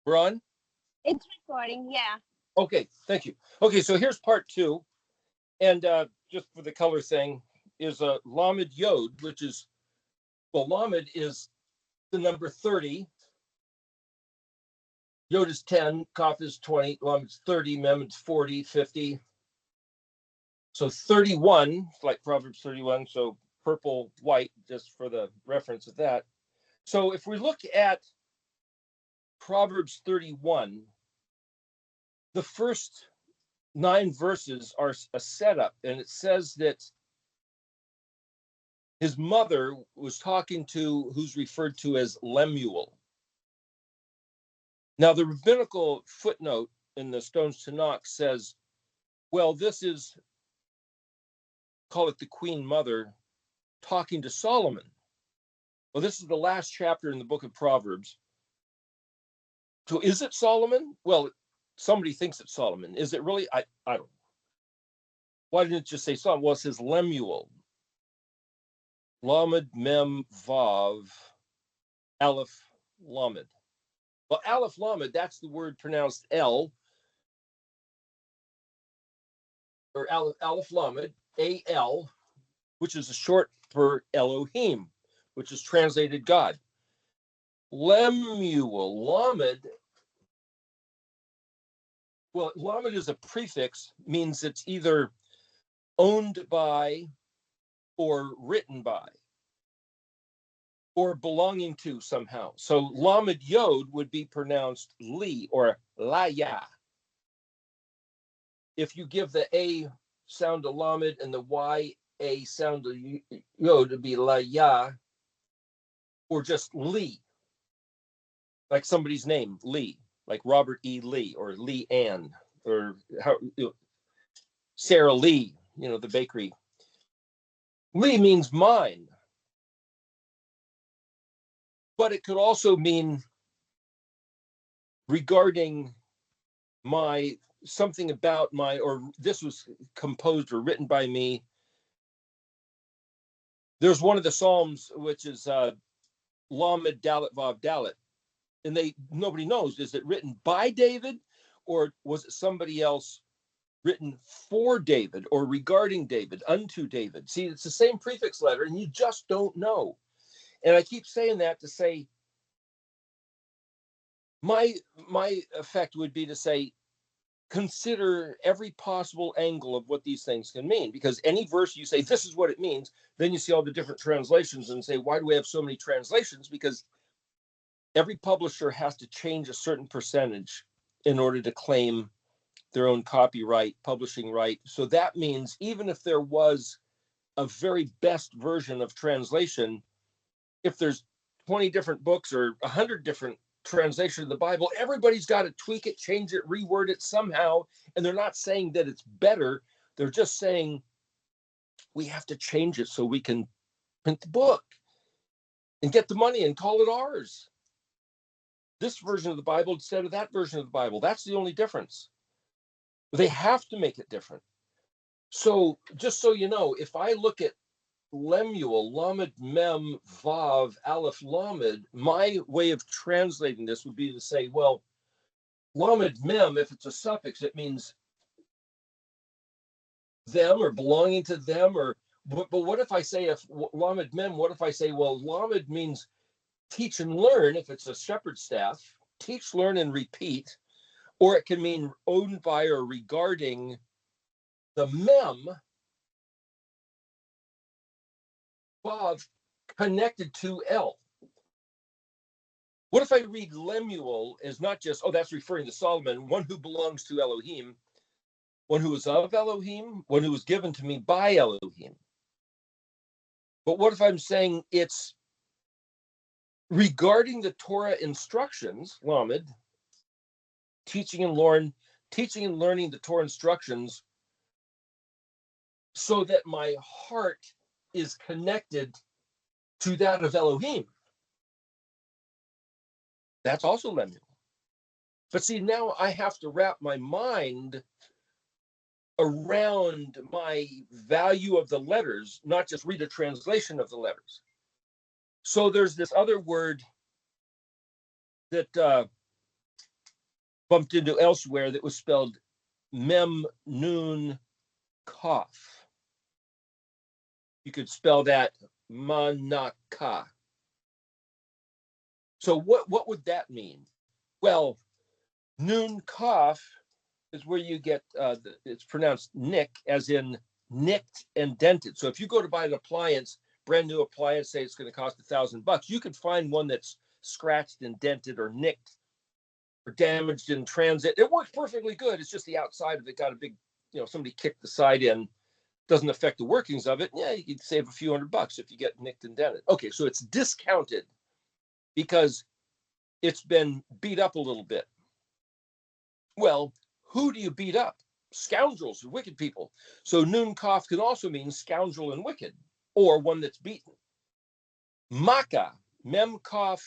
We're on? It's recording, yeah. Okay, thank you. Okay, so here's part 2. And just for the color thing, is a LAMED-YOD, which is, well, Lamed is the number 30. Yod is 10, Kaf is 20, Lamed is 30, Mem is 40, 50. So 31, like Proverbs 31, so purple, white, just for the reference of that. So if we look at Proverbs 31, the first 9 verses are a setup, and it says that his mother was talking to who's referred to as Lemuel. Now, the rabbinical footnote in the Stones Tanakh says, well, this is, call it the Queen Mother, talking to Solomon. Well, this is the last chapter in the book of Proverbs. So is it Solomon? Well, somebody thinks it's Solomon. Is it really? I don't know. Why didn't it just say Solomon? Well, it says Lemuel. Lamed, Mem, Vav, Aleph, Lamed. Well, Aleph, Lamed, that's the word pronounced El, or Aleph, Lamed, A-L, which is a short for Elohim, which is translated God. Lemuel, Lamed, well, Lamed is a prefix, means it's either owned by or written by or belonging to somehow. So LAMED-YOD would be pronounced Li or Laya. If you give the A sound to Lamed and the Y-A sound to Yod, to be Laya, or just Lee, like somebody's name, Lee, like Robert E. Lee or Lee Ann, or how, Sarah Lee, the bakery. Lee means mine. But it could also mean regarding my, something about my, or this was composed or written by me. There's one of the Psalms, which is Lamed Dalet Vav Dalet. And nobody knows, is it written by David or was it somebody else written for David or regarding David, unto David? See, it's the same prefix letter and you just don't know. And I keep saying that to say, my effect would be to say, consider every possible angle of what these things can mean, because any verse you say, this is what it means, then you see all the different translations and say, why do we have so many translations? Because every publisher has to change a certain percentage in order to claim their own copyright, publishing right. So that means even if there was a very best version of translation, if there's 20 different books or 100 different translations of the Bible, everybody's got to tweak it, change it, reword it somehow. And they're not saying that it's better. They're just saying we have to change it so we can print the book and get the money and call it ours. This version of the Bible instead of that version of the Bible. That's the only difference. They have to make it different. So just so you know, if I look at Lemuel, Lamed, Mem, Vav, Aleph, Lamed, my way of translating this would be to say, well, Lamed, Mem, if it's a suffix, it means them or belonging to them. But what if I say, if Lamed, Mem, what if I say, well, Lamed means teach and learn, if it's a shepherd staff, teach, learn, and repeat, or it can mean owned by or regarding the Mem, Vav, connected to El. What if I read Lemuel as not just, oh, that's referring to Solomon, one who belongs to Elohim, one who is of Elohim, one who was given to me by Elohim. But what if I'm saying it's regarding the Torah instructions, Lamed, teaching and learning the Torah instructions so that my heart is connected to that of Elohim. That's also Lemuel. But see, now I have to wrap my mind around my value of the letters, not just read a translation of the letters. So there's this other word that bumped into elsewhere that was spelled mem nun kaf. You could spell that manaka. So what would that mean? Well, nun kaf is where you get, it's pronounced nick, as in nicked and dented. So if you go to buy an appliance, brand new appliance, say it's going to cost $1,000, you could find one that's scratched and dented or nicked or damaged in transit. It works perfectly good. It's just the outside of it got a big, somebody kicked the side in. Doesn't affect the workings of it. Yeah, you could save a few $100 if you get nicked and dented. Okay, so it's discounted because it's been beat up a little bit. Well, who do you beat up? Scoundrels or wicked people. So nun kaf can also mean scoundrel and wicked, or one that's beaten. Maka, mem kaf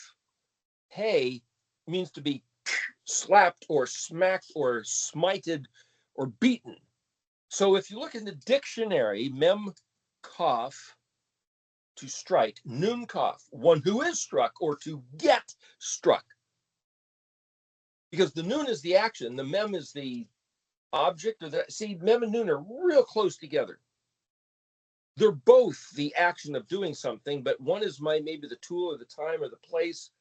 hey, means to be slapped or smacked or smited or beaten. So if you look in the dictionary, mem kaf, to strike, nun kaf, one who is struck or to get struck. Because the nun is the action, the mem is the object. See, mem and nun are real close together. They're both the action of doing something, but one is maybe the tool or the time or the place,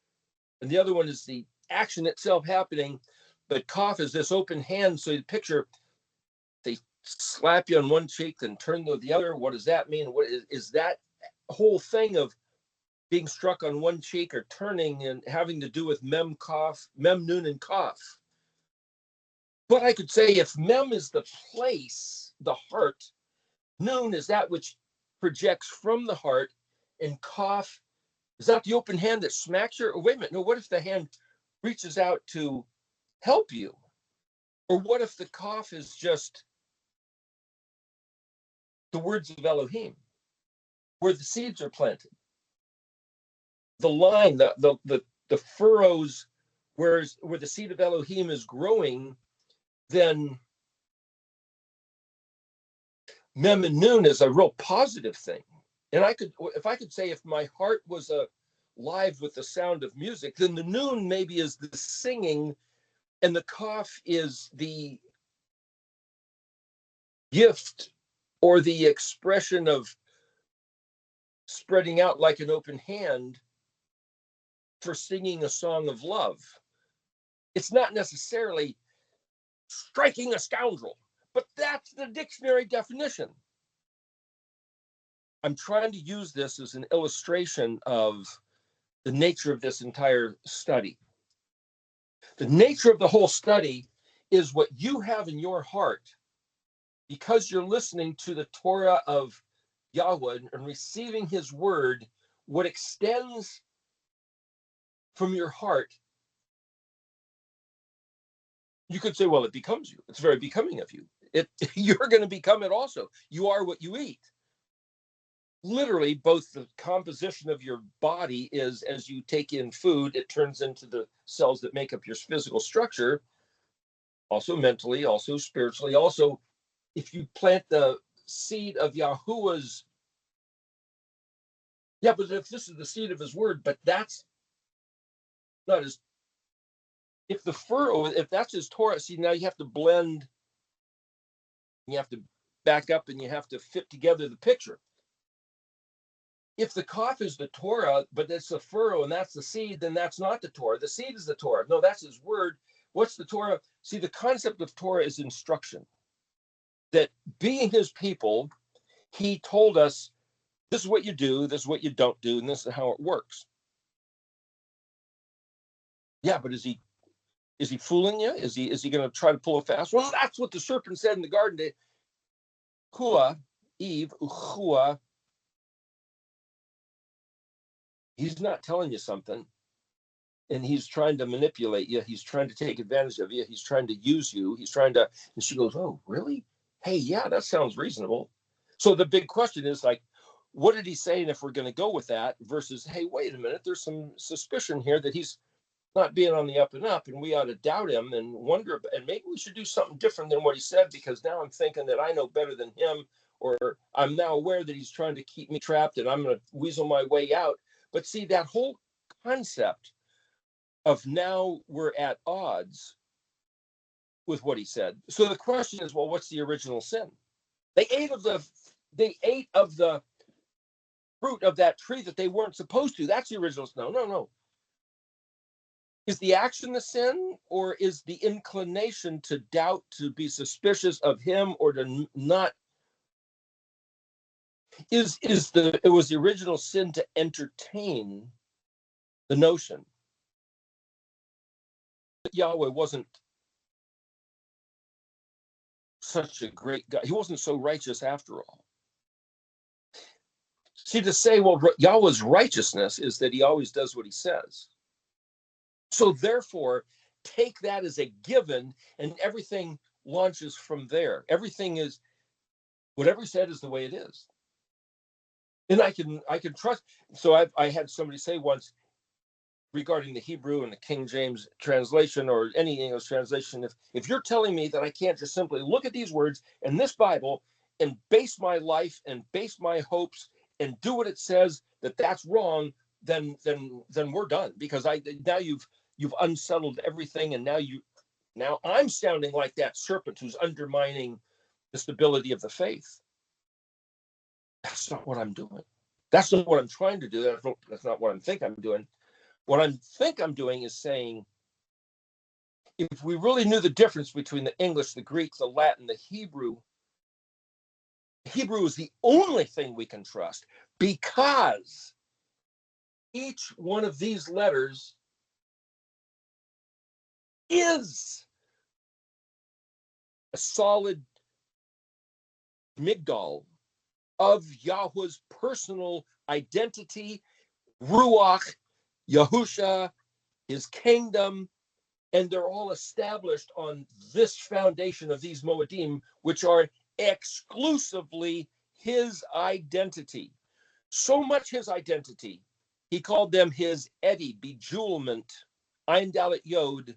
and the other one is the action itself happening. But kaf is this open hand. So you picture they slap you on one cheek, then turn to the other. What does that mean? What is that whole thing of being struck on one cheek or turning and having to do with mem nun and kaf? But I could say if mem is the place, the heart, nun is that which projects from the heart, and kaf is that the open hand that smacks you? Or wait a minute, no, what if the hand reaches out to help you? Or what if the kaf is just the words of Elohim, where the seeds are planted? The line, the furrows where the seed of Elohim is growing, then mem and nun is a real positive thing. And if I could say, if my heart was alive with the sound of music, then the nun maybe is the singing, and the kaf is the gift or the expression of spreading out like an open hand for singing a song of love. It's not necessarily striking a scoundrel, but that's the dictionary definition. I'm trying to use this as an illustration of the nature of this entire study. The nature of the whole study is what you have in your heart because you're listening to the Torah of Yahuah and receiving his word. What extends from your heart, you could say, well, it becomes you. It's very becoming of you. You're going to become it also. You are what you eat. Literally, both the composition of your body is, as you take in food, it turns into the cells that make up your physical structure, also mentally, also spiritually, also if you plant the seed of Yahuah's, yeah, but if this is the seed of his word, but that's not his, if the furrow, if that's his Torah, see, now you have to blend, you have to back up, and you have to fit together the picture. If the kaf is the Torah, but it's the furrow and that's the seed, then that's not the Torah. The seed is the Torah. No, that's his word. What's the Torah? See, the concept of Torah is instruction. That being his people, he told us, this is what you do, this is what you don't do, and this is how it works. Yeah, but is he fooling you? Is he going to try to pull a fast? Well, that's what the serpent said in the garden. Yahuah, Eve, Yahuah. He's not telling you something, and he's trying to manipulate you. He's trying to take advantage of you. He's trying to use you. He's trying to, and she goes, oh, really? Hey, yeah, that sounds reasonable. So the big question is like, what did he say? And if we're going to go with that versus, hey, wait a minute, there's some suspicion here that he's not being on the up and up, and we ought to doubt him and wonder, and maybe we should do something different than what he said, because now I'm thinking that I know better than him, or I'm now aware that he's trying to keep me trapped and I'm going to weasel my way out. But see, that whole concept of now we're at odds with what he said. So the question is, well, what's the original sin? They ate of the fruit of that tree that they weren't supposed to. That's the original sin. No. Is the action the sin, or is the inclination to doubt, to be suspicious of him, or to not? It was the original sin to entertain the notion that Yahweh wasn't such a great God. He wasn't so righteous after all. See, to say, well, Yahweh's righteousness is that he always does what he says. So therefore, take that as a given, and everything launches from there. Everything is, whatever he said is the way it is. And I can trust. So I had somebody say once regarding the Hebrew and the King James translation or any English translation, if you're telling me that I can't just simply look at these words in this Bible and base my life and base my hopes and do what it says, that's wrong, then we're done, because now you've unsettled everything, and now I'm sounding like that serpent who's undermining the stability of the faith. That's not what I'm doing. That's not what I'm trying to do. That's not what I think I'm doing. What I think I'm doing is saying, if we really knew the difference between the English, the Greek, the Latin, the Hebrew is the only thing we can trust, because each one of these letters is a solid migdal of Yahuah's personal identity, Ruach, Yahusha, his kingdom, and they're all established on this foundation of these Moedim, which are exclusively his identity. So much his identity, he called them his edi, bejewelment, Ein Dalet Yod,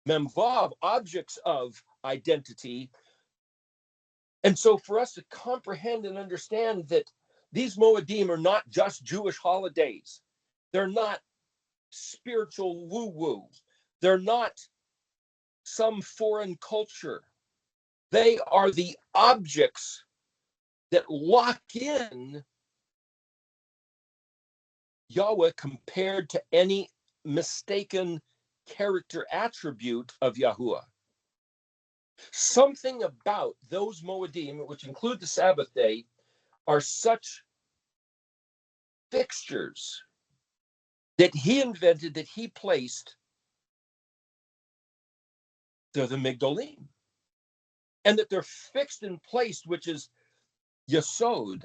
Memvav, objects of identity. And so for us to comprehend and understand that these Moedim are not just Jewish holidays, they're not spiritual woo-woo, they're not some foreign culture, they are the objects that lock in Yahweh compared to any mistaken character attribute of Yahuah. Something about those Moedim, which include the Sabbath day, are such fixtures that he invented, that he placed. They're the Migdolim. And that they're fixed in place, which is Yesod.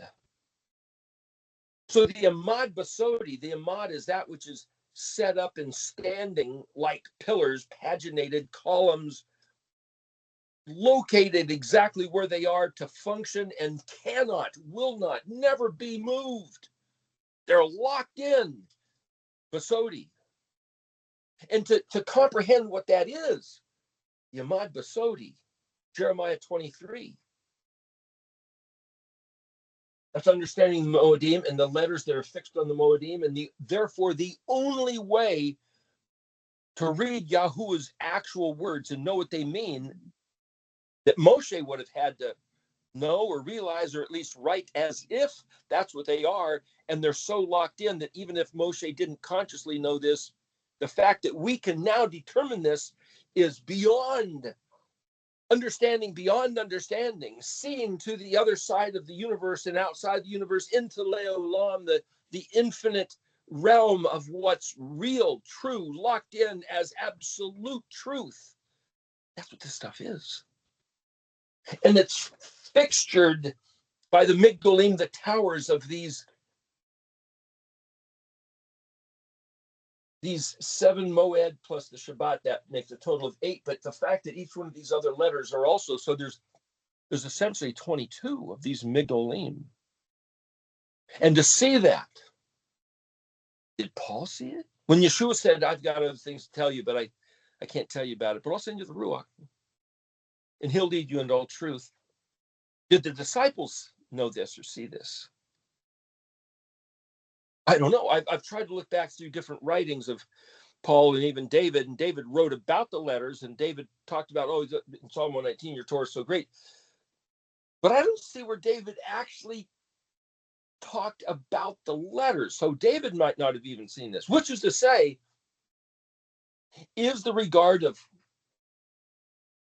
So the Amad Basodi, the Amad is that which is set up and standing like pillars, paginated columns, located exactly where they are to function, and cannot, will not, never be moved. They're locked in, Basodi. And to comprehend what that is, Yamad Basodi, Jeremiah 23. That's understanding the Moedim and the letters that are fixed on the Moedim, and therefore the only way to read Yahuah's actual words and know what they mean, that Moshe would have had to know or realize, or at least write as if that's what they are, and they're so locked in that even if Moshe didn't consciously know this, the fact that we can now determine this is beyond understanding, seeing to the other side of the universe and outside the universe into Leolam, the infinite realm of what's real, true, locked in as absolute truth. That's what this stuff is. And it's fixtured by the Migdolim, the towers of these 7 Moed plus the Shabbat, that makes a total of 8. But the fact that each one of these other letters are also, so there's essentially 22 of these Migdolim. And to see that, did Paul see it? When Yeshua said, I've got other things to tell you, but I can't tell you about it, but I'll send you the Ruach, and he'll lead you into all truth. Did the disciples know this or see this? I don't know. I've tried to look back through different writings of Paul and even David, and David wrote about the letters, and David talked about, oh, in Psalm 119, your Torah is so great. But I don't see where David actually talked about the letters. So David might not have even seen this, which is to say, is the regard of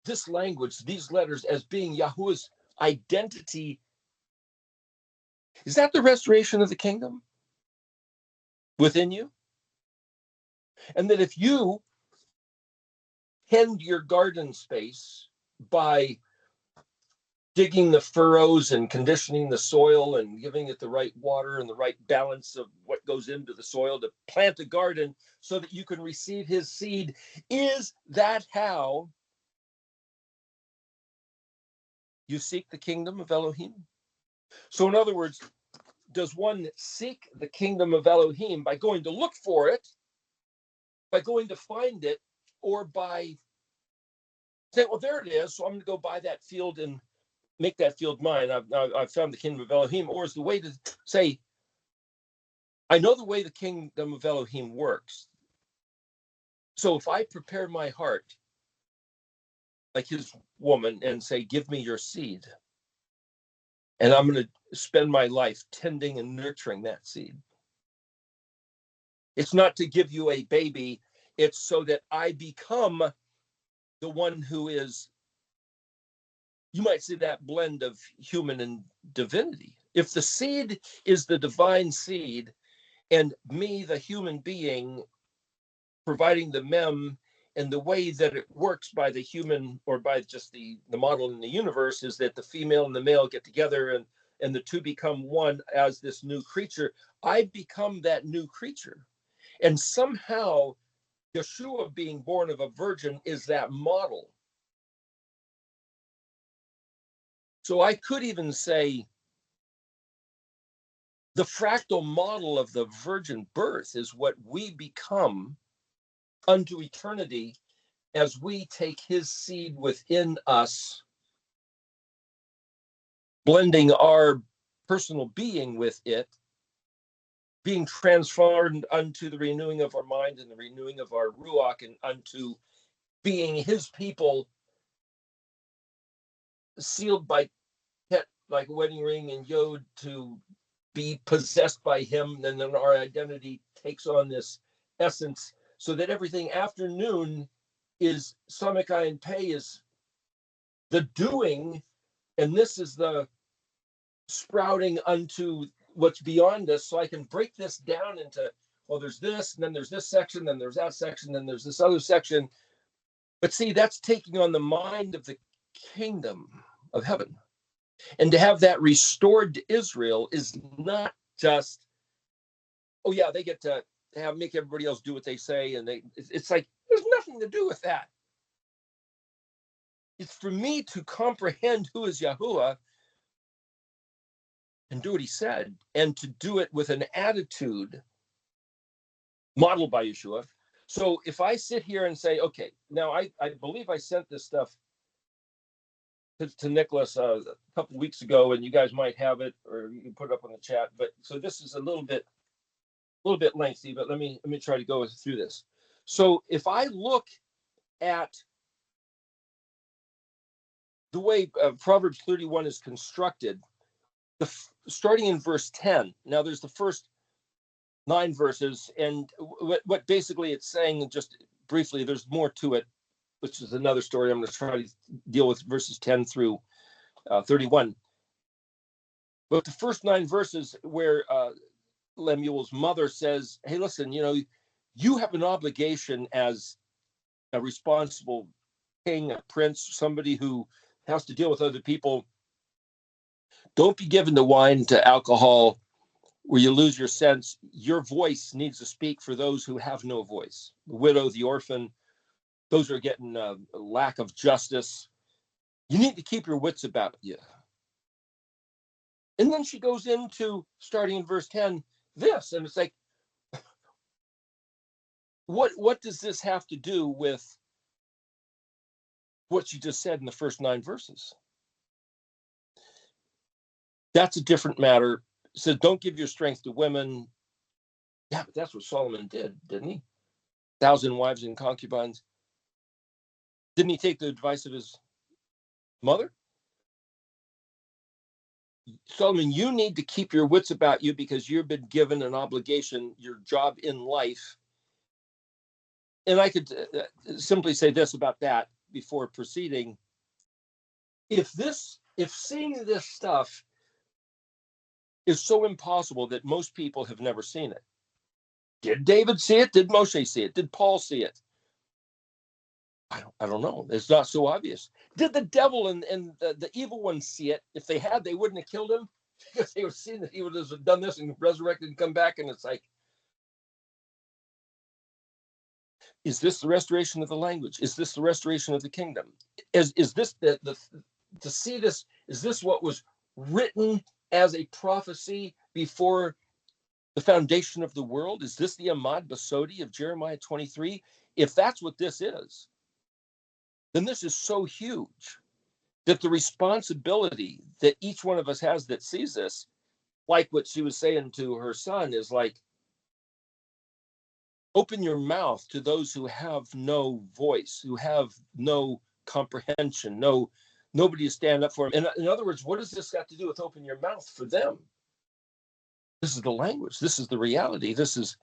this language, these letters, as being Yahuwah's identity, is that the restoration of the kingdom within you? And that if you tend your garden space by digging the furrows and conditioning the soil and giving it the right water and the right balance of what goes into the soil to plant a garden so that you can receive his seed, is that how you seek the kingdom of Elohim? So in other words, does one seek the kingdom of Elohim by going to look for it, by going to find it, or by saying, well, there it is, so I'm going to go buy that field and make that field mine. I've found the kingdom of Elohim? Or is the way to say, I know the way the kingdom of Elohim works. So if I prepare my heart like his woman and say, give me your seed, and I'm going to spend my life tending and nurturing that seed. It's not to give you a baby. It's so that I become the one who is, you might say, that blend of human and divinity. If the seed is the divine seed, and me, the human being, providing the mem, and the way that it works by the human, or by just the model in the universe, is that the female and the male get together and the two become one as this new creature. I become that new creature. And somehow Yeshua being born of a virgin is that model. So I could even say the fractal model of the virgin birth is what we become unto eternity as we take his seed within us, blending our personal being with it, being transformed unto the renewing of our mind and the renewing of our ruach, and unto being his people, sealed by pet, like a wedding ring and yod, to be possessed by him. And then our identity takes on this essence, so that everything after noon is Samikai and Pei, is the doing, and this is the sprouting unto what's beyond us. So I can break this down into, well, there's this, and then there's this section, then there's that section, then there's this other section. But see, that's taking on the mind of the kingdom of heaven. And to have that restored to Israel is not just, oh yeah, they get to make everybody else do what they say, and it's like, there's nothing to do with that. It's for me to comprehend who is Yahuah and do what he said, and to do it with an attitude modeled by Yeshua. So if I sit here and say, okay, now I believe I sent this stuff to Nicholas a couple of weeks ago, and you guys might have it, or you can put it up on the chat. But so this is a little bit lengthy, but let me try to go through this. So if I look at the way Proverbs 31 is constructed, starting in verse 10. Now there's the first 9 verses, and what basically it's saying, just briefly, there's more to it, which is another story. I'm going to try to deal with verses 10 through 31. But the first 9 verses, where Lemuel's mother says, hey, listen, you have an obligation as a responsible king, a prince, somebody who has to deal with other people. Don't be given to wine, to alcohol, where you lose your sense. Your voice needs to speak for those who have no voice. The widow, the orphan, those who are getting a lack of justice. You need to keep your wits about you. And then she goes into, starting in verse 10, this, and it's like, what does this have to do with what she just said in the first 9 verses? That's a different matter. It says, don't give your strength to women. Yeah, but that's what Solomon did, didn't he? 1,000 wives and concubines. Didn't he take the advice of his mother? Solomon, you need to keep your wits about you because you've been given an obligation, your job in life. And I could simply say this about that before proceeding. If seeing this stuff is so impossible that most people have never seen it. Did David see it? Did Moshe see it? Did Paul see it? I don't know. It's not so obvious. Did the devil and the evil ones see it? If they had, they wouldn't have killed him because they would have seen that he would have done this and resurrected and come back. And it's like, is this the restoration of the language? Is this the restoration of the kingdom? Is this the to see this? Is this what was written as a prophecy before the foundation of the world? Is this the LAMED-YOD of Jeremiah 23? If that's what this is, then this is so huge that the responsibility that each one of us has that sees this, like what she was saying to her son, is like, open your mouth to those who have no voice, who have no comprehension, nobody to stand up for them. In other words, what does this got to do with open your mouth for them? This is the language. This is the reality. This is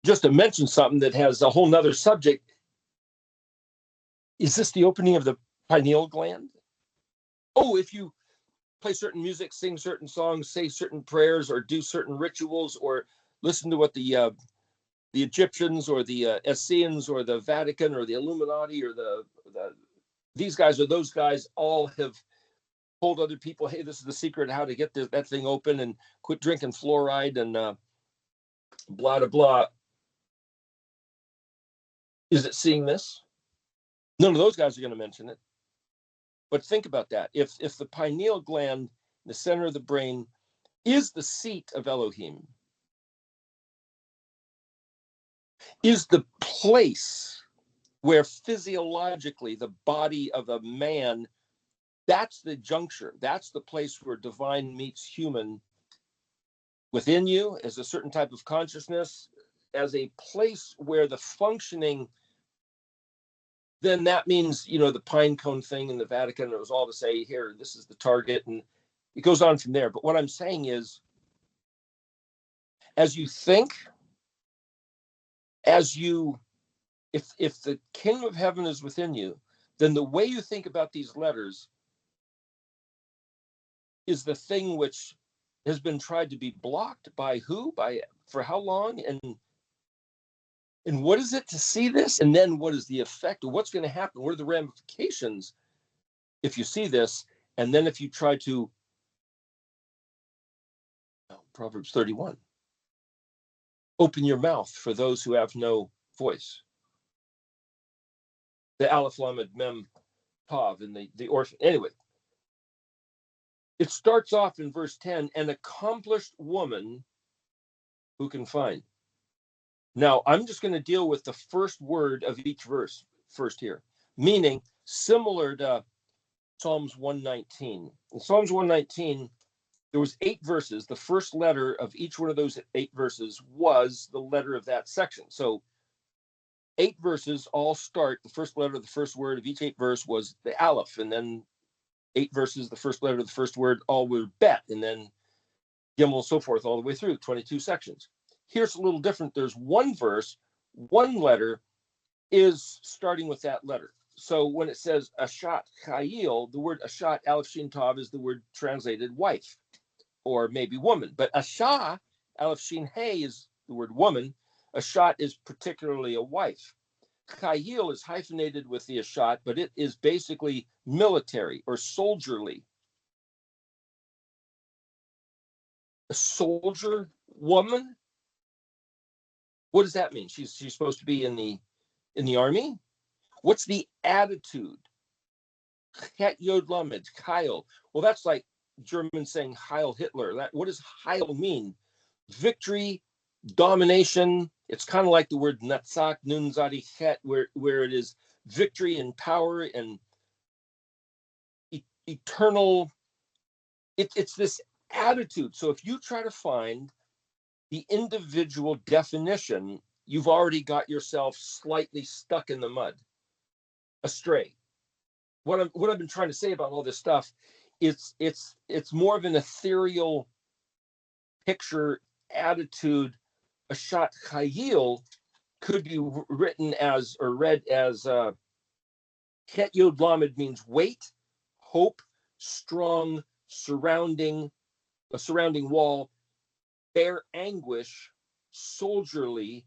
just to mention something that has a whole nother subject. Is this the opening of the pineal gland? Oh, if you play certain music, sing certain songs, say certain prayers, or do certain rituals, or listen to what the Egyptians or the Essenes or the Vatican or the Illuminati or these guys or those guys all have told other people, hey, this is the secret how to get that thing open and quit drinking fluoride and blah, blah, blah. Is it seeing this? None of those guys are going to mention it. But think about that. If the pineal gland, the center of the brain, is the seat of Elohim, is the place where physiologically the body of a man, that's the juncture, that's the place where divine meets human within you as a certain type of consciousness, as a place where the functioning, then that means, the pine cone thing in the Vatican, it was all to say, here, this is the target, and it goes on from there. But what I'm saying is, as you think, if the kingdom of heaven is within you, then the way you think about these letters is the thing which has been tried to be blocked by who, for how long, and what is it to see this? And then what is the effect of what's going to happen? What are the ramifications if you see this? And then if you try to, Proverbs 31, open your mouth for those who have no voice. The Aleph Lamed Mem Tav and the orphan. Anyway, it starts off in verse 10, an accomplished woman who can find. Now, I'm just going to deal with the first word of each verse first here, meaning similar to Psalms 119. In Psalms 119, there was 8 verses. The first letter of each one of those 8 verses was the letter of that section. So 8 verses all start, the first letter of the first word of each 8 verse was the Aleph, and then 8 verses, the first letter of the first word, all were Bet, and then Gimel, so forth, all the way through, 22 sections. Here's a little different. There's one verse, one letter is starting with that letter. So when it says Ashat Chayil, the word Ashat, Aleph-Shin Tav, is the word translated wife, or maybe woman. But Asha, Aleph-Shin Hey, is the word woman. Ashat is particularly a wife. Chayil is hyphenated with the Ashat, but it is basically military or soldierly. A soldier woman? What does that mean? She's supposed to be in the army? What's the attitude? Chet Yod Lamed, Heil. Well, that's like German saying Heil Hitler. What does Heil mean? Victory, domination. It's kind of like the word Natzach, Nun Zadi Chet, where it is victory and power and eternal. It's this attitude. So if you try to find the individual definition, you've already got yourself slightly stuck in the mud, astray. What I've been trying to say about all this stuff, it's more of an ethereal picture attitude. A shot chayil could be written as or read as Het Yod Lamed means weight, hope, strong, surrounding, a surrounding wall, bear anguish, soldierly,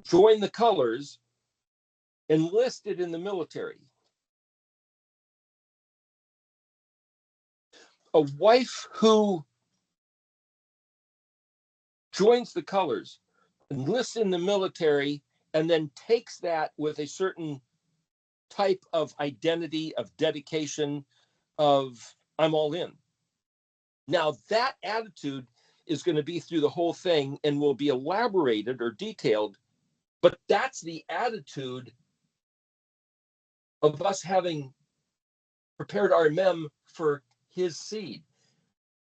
join the colors, enlisted in the military. A wife who joins the colors, enlists in the military, and then takes that with a certain type of identity, of dedication, of I'm all in. Now that attitude is going to be through the whole thing and will be elaborated or detailed, but that's the attitude of us having prepared our mem for his seed.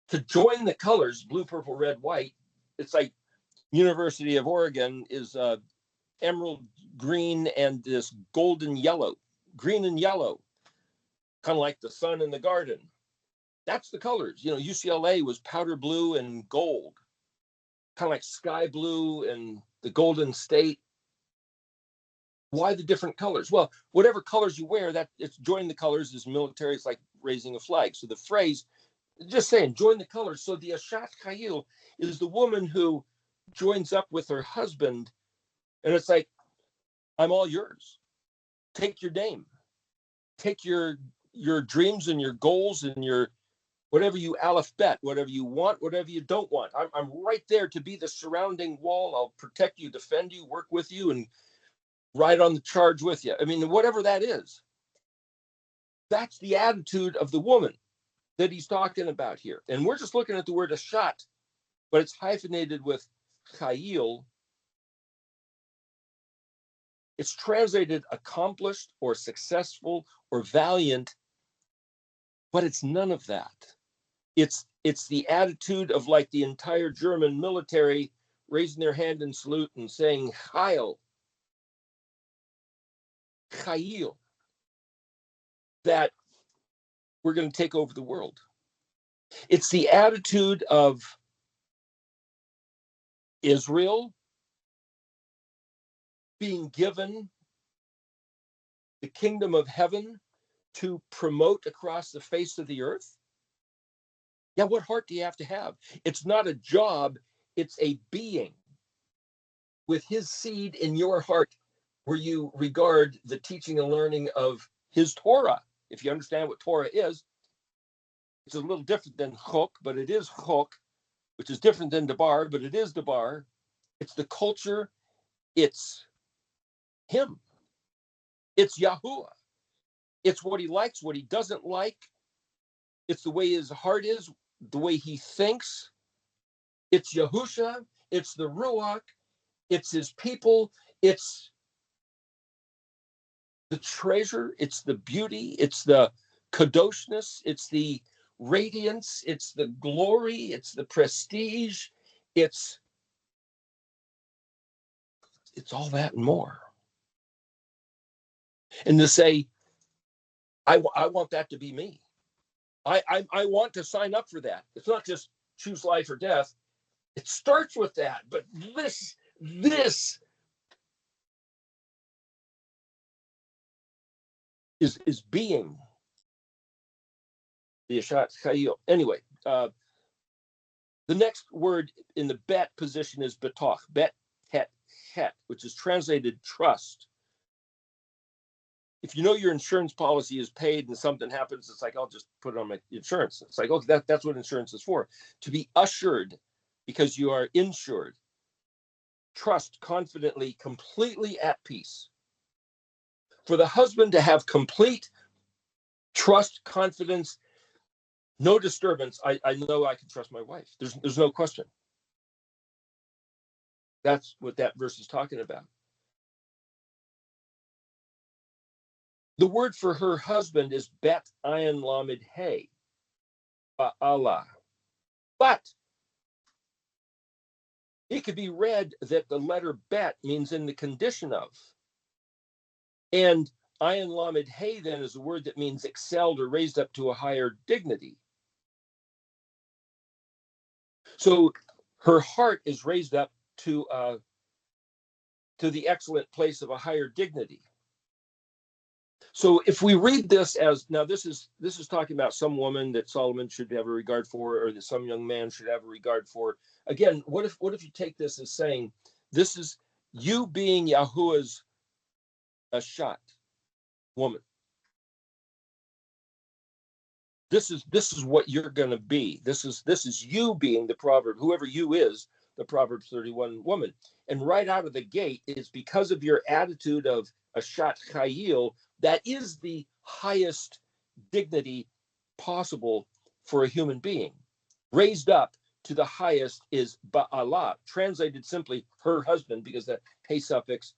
To join the colors, blue, purple, red, white, it's like University of Oregon is emerald green and this golden yellow, green and yellow, kind of like the sun in the garden. That's the colors. You know, UCLA was powder blue and gold, kind of like sky blue and the Golden State. Why the different colors? Well, whatever colors you wear, that it's joining the colors is military. It's like raising a flag. So the phrase, just saying, join the colors. So the Ashat Chayil is the woman who joins up with her husband, and it's like, I'm all yours. Take your name. Take your dreams and your goals and your whatever you ALEF-BEIT, whatever you want, whatever you don't want. I'm right there to be the surrounding wall. I'll protect you, defend you, work with you, and ride on the charge with you. I mean, whatever that is. That's the attitude of the woman that he's talking about here. And we're just looking at the word ashat, but it's hyphenated with chayil. It's translated accomplished or successful or valiant, but it's none of that. It's the attitude of like the entire German military raising their hand in salute and saying Heil, Chayil, that we're going to take over the world. It's the attitude of Israel being given the kingdom of heaven to promote across the face of the earth. Yeah, what heart do you have to have? It's not a job, it's a being. With his seed in your heart, where you regard the teaching and learning of his Torah. If you understand what Torah is, it's a little different than chok, but it is chok, which is different than dabar, but it is dabar. It's the culture, it's him. It's Yahuah. It's what he likes, what he doesn't like. It's the way his heart is, the way he thinks. It's Yahusha. It's the Ruach. It's his people. It's the treasure. It's the beauty. It's the kadoshness. It's the radiance. It's the glory. It's the prestige. It's all that and more. And to say, I want that to be me. I want to sign up for that. It's not just choose life or death. It starts with that, but this is being the Ashat Chayil. Anyway, the next word in the bet position is betoch, bet het het, which is translated trust. If you know your insurance policy is paid and something happens, it's like, I'll just put it on my insurance. It's like, okay, that's what insurance is for. To be assured because you are insured. Trust confidently, completely at peace. For the husband to have complete trust, confidence, no disturbance, I know I can trust my wife. There's no question. That's what that verse is talking about. The word for her husband is bet ayin lamed hey, ba'ala. But It could be read that the letter bet means in the condition of. And ayin lamed hey then is a word that means excelled or raised up to a higher dignity. So her heart is raised up to the excellent place of a higher dignity. So if we read this as, now this is talking about some woman that Solomon should have a regard for, or that some young man should have a regard for. Again, what if you take this as saying, this is you being Yahuah's a shot woman. This is what you're going to be. This is you being the proverb, whoever you is, the Proverbs 31 woman. And right out of the gate, it's because of your attitude of a shot chayil that is the highest dignity possible for a human being. Raised up to the highest is ba'ala, translated simply her husband, because the hey suffix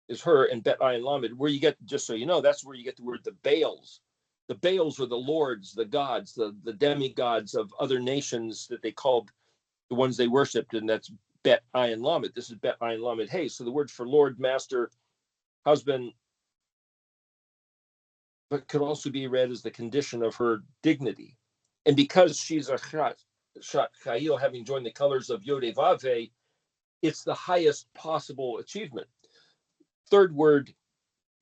is her, and bet ayin lamed, where you get, just so you know, that's where you get the word the Baals. The Baals are the lords, the gods, the demigods of other nations that they called the ones they worshipped, and that's bet ayin lamed. This is bet ayin lamed hey. So the word for lord, master, husband, but could also be read as the condition of her dignity. And because she's a shot chayil, having joined the colors of Yod Vav, it's the highest possible achievement. Third word,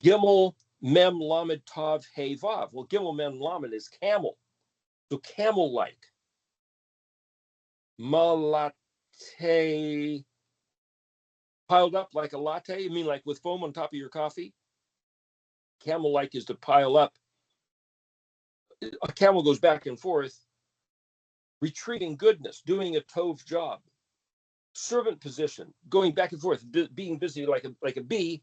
Gimel Mem Lamed Tav Hey Vav. Well, Gimel Mem Lamed is camel. So camel-like. Malate, piled up like a latte. You mean like with foam on top of your coffee? Camel-like is to pile up. A camel goes back and forth, retrieving goodness, doing a tov job. Servant position, going back and forth, being busy like a bee,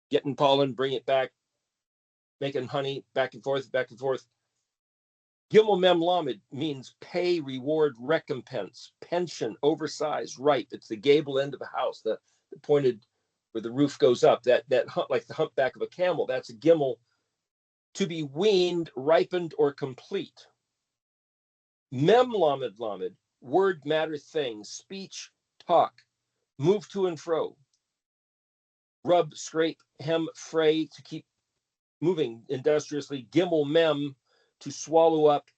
getting pollen, bring it back, making honey, back and forth, back and forth. Gimel Mem Lamed means pay, reward, recompense, pension, oversized, ripe. It's the gable end of a house, the pointed where the roof goes up, that like the humpback of a camel. That's a gimel, to be weaned, ripened, or complete. Mem Lamed Lamed, word, matter, thing, speech, talk, move to and fro, rub, scrape, hem, fray, to keep moving industriously. Gimel Mem, to swallow up,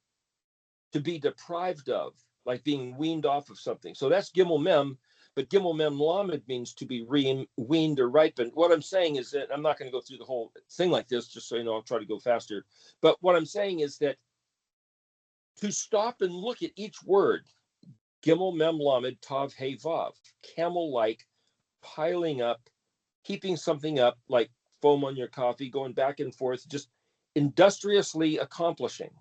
to be deprived of, like being weaned off of something. So that's Gimel Mem, but Gimel Mem Lamed means to be weaned or ripened. What I'm saying is that, I'm not going to go through the whole thing like this, just so you know, I'll try to go faster. But what I'm saying is that to stop and look at each word, Gimel Mem Lamed Tav Hey Vav, camel-like, piling up, keeping something up like foam on your coffee, going back and forth, just industriously accomplishing.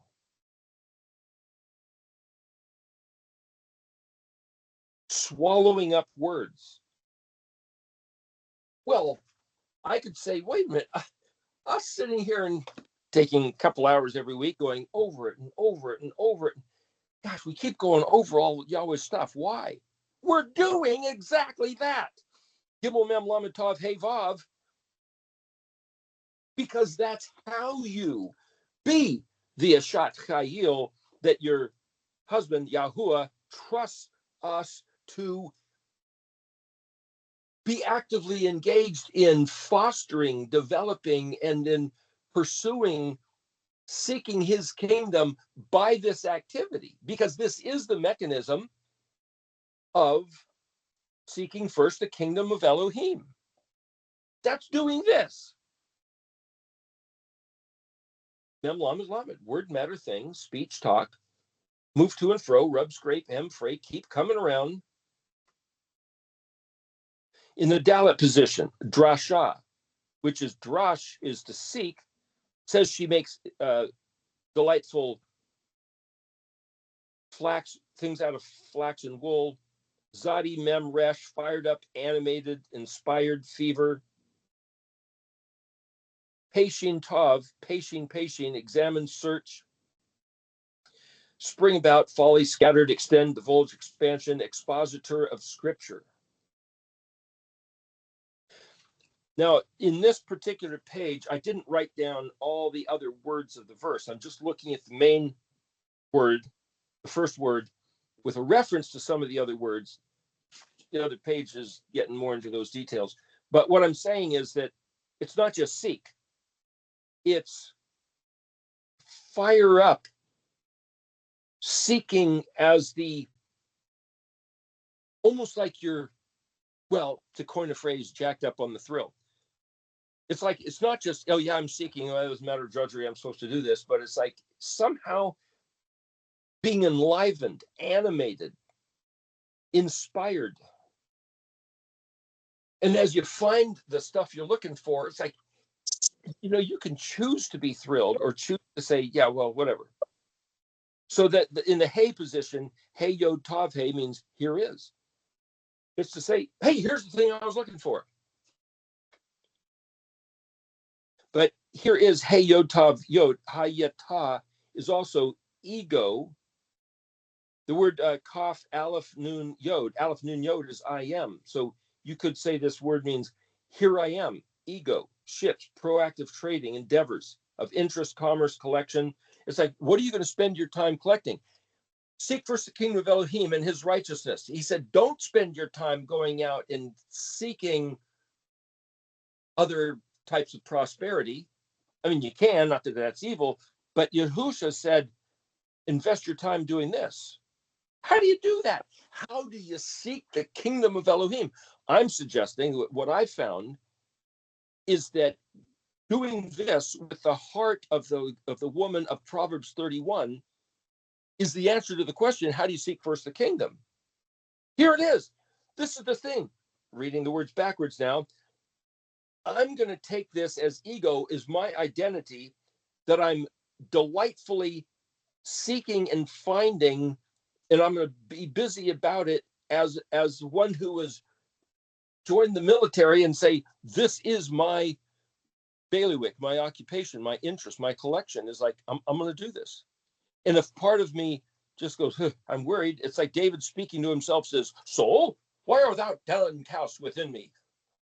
Swallowing up words. Well, I could say, wait a minute, us sitting here and taking a couple hours every week going over it and over it and over it. Gosh, we keep going over all Yahweh's stuff. Why? We're doing exactly that. Gimel Mem Lamed Tav Hey Vav, because that's how you be the Ashat Chayil that your husband, Yahuah, trusts us to be actively engaged in fostering, developing, and in pursuing, seeking his kingdom by this activity, because this is the mechanism of seeking first the kingdom of Elohim. That's doing this. Mem Lamed Lamed, word, matter, thing, speech, talk, move to and fro, rub, scrape, hem, fray, keep coming around. In the Dalet position, drasha, which is drash, is to seek, says she makes delightful flax, things out of flax and wool. Zadi Mem Resh, fired up, animated, inspired, fever. Peshin Tav, Peshin, examine, search. Spring about, folly, scattered, extend, divulge, expansion, expositor of scripture. Now, in this particular page, I didn't write down all the other words of the verse. I'm just looking at the main word, the first word, with a reference to some of the other words. the other page is getting more into those details. But what I'm saying is that it's not just seek, it's fire up, seeking as the, almost like you're, well, to coin a phrase, jacked up on the thrill. It's like, it's not just, oh yeah, I'm seeking, oh, it was a matter of drudgery, I'm supposed to do this, but it's like somehow being enlivened, animated, inspired. And as you find the stuff you're looking for, it's like, you can choose to be thrilled or choose to say, yeah, well, whatever. So that in the hey position, hey yod tav hey means here is. It's to say, hey, here's the thing I was looking for. But here is hey yod tav yod, hayata is also ego. The word kaf aleph nun yod. Aleph nun yod is I am. So you could say this word means here I am, ego, ships, proactive trading, endeavors of interest, commerce, collection. It's like, what are you going to spend your time collecting? Seek first the kingdom of Elohim and his righteousness. He said, don't spend your time going out and seeking other types of prosperity. I mean, you can, not that that's evil, but Yahushua said, invest your time doing this. How do you do that? How do you seek the kingdom of Elohim? I'm suggesting what I found is that doing this with the heart of the woman of Proverbs 31 is the answer to the question, how do you seek first the kingdom? Here it is. This is the thing. Reading the words backwards now. I'm going to take this as ego is my identity that I'm delightfully seeking and finding, and I'm going to be busy about it as one who has joined the military and say, this is my bailiwick, my occupation, my interest, my collection is like, I'm going to do this. And if part of me just goes, I'm worried, it's like David speaking to himself says, soul, why art thou downcast within me?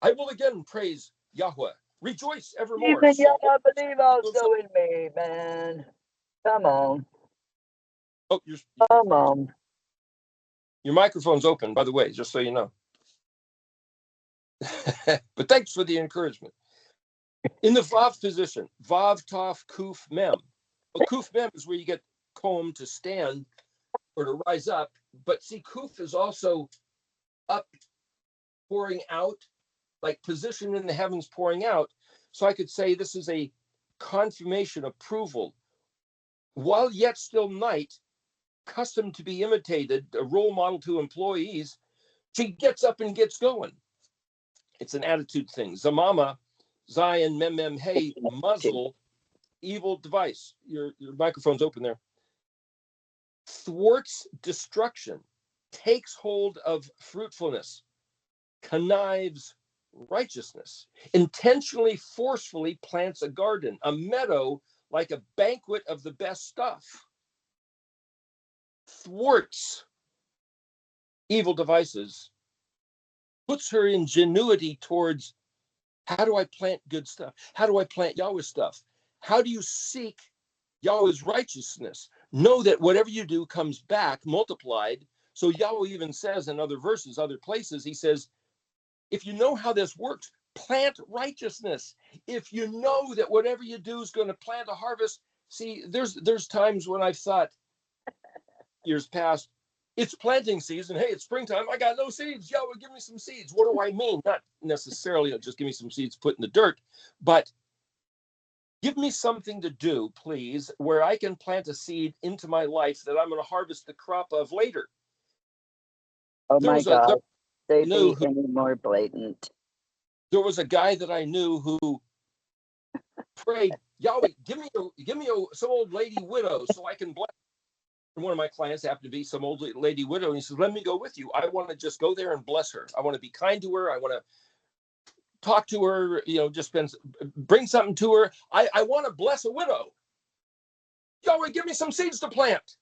I will again praise Yahuah. Rejoice evermore. Even Yahuah believe also in me, man. Come on. Oh, come on. Your microphone's open, by the way, just so you know. But thanks for the encouragement. In the Vav position, Vav, Taf, Kuf, Mem. Well, Kuf, Mem is where you get Kom to stand or to rise up. But see, Kuf is also up, pouring out, like position in the heavens pouring out. So I could say this is a confirmation, approval. While yet still night, custom to be imitated, a role model to employees, she gets up and gets going. It's an attitude thing. Zamama, Zion, Mem, Mem, Hey, muzzle, evil device. Your microphone's open there. Thwarts destruction, takes hold of fruitfulness, connives righteousness, intentionally, forcefully plants a garden, a meadow like a banquet of the best stuff. Thwarts evil devices, puts her ingenuity towards how do I plant good stuff? How do I plant Yahweh stuff? How do you seek Yahweh's righteousness? Know that whatever you do comes back multiplied. So Yahweh even says in other verses, other places, he says, if you know how this works, plant righteousness. If you know that whatever you do is going to plant a harvest, see, there's times when I've thought, years past, it's planting season. Hey, it's springtime. I got no seeds. Yahweh, give me some seeds. What do I mean? Not necessarily just give me some seeds put in the dirt, but give me something to do, please, where I can plant a seed into my life that I'm going to harvest the crop of later. Oh my God. They be any more blatant. There was a guy that I knew who prayed, Yahweh, give me some old lady widow so I can bless. And one of my clients happened to be some old lady widow, and he says, let me go with you. I want to just go there and bless her. I want to be kind to her. I want to talk to her, just bring something to her. I want to bless a widow. Yahweh, give me some seeds to plant.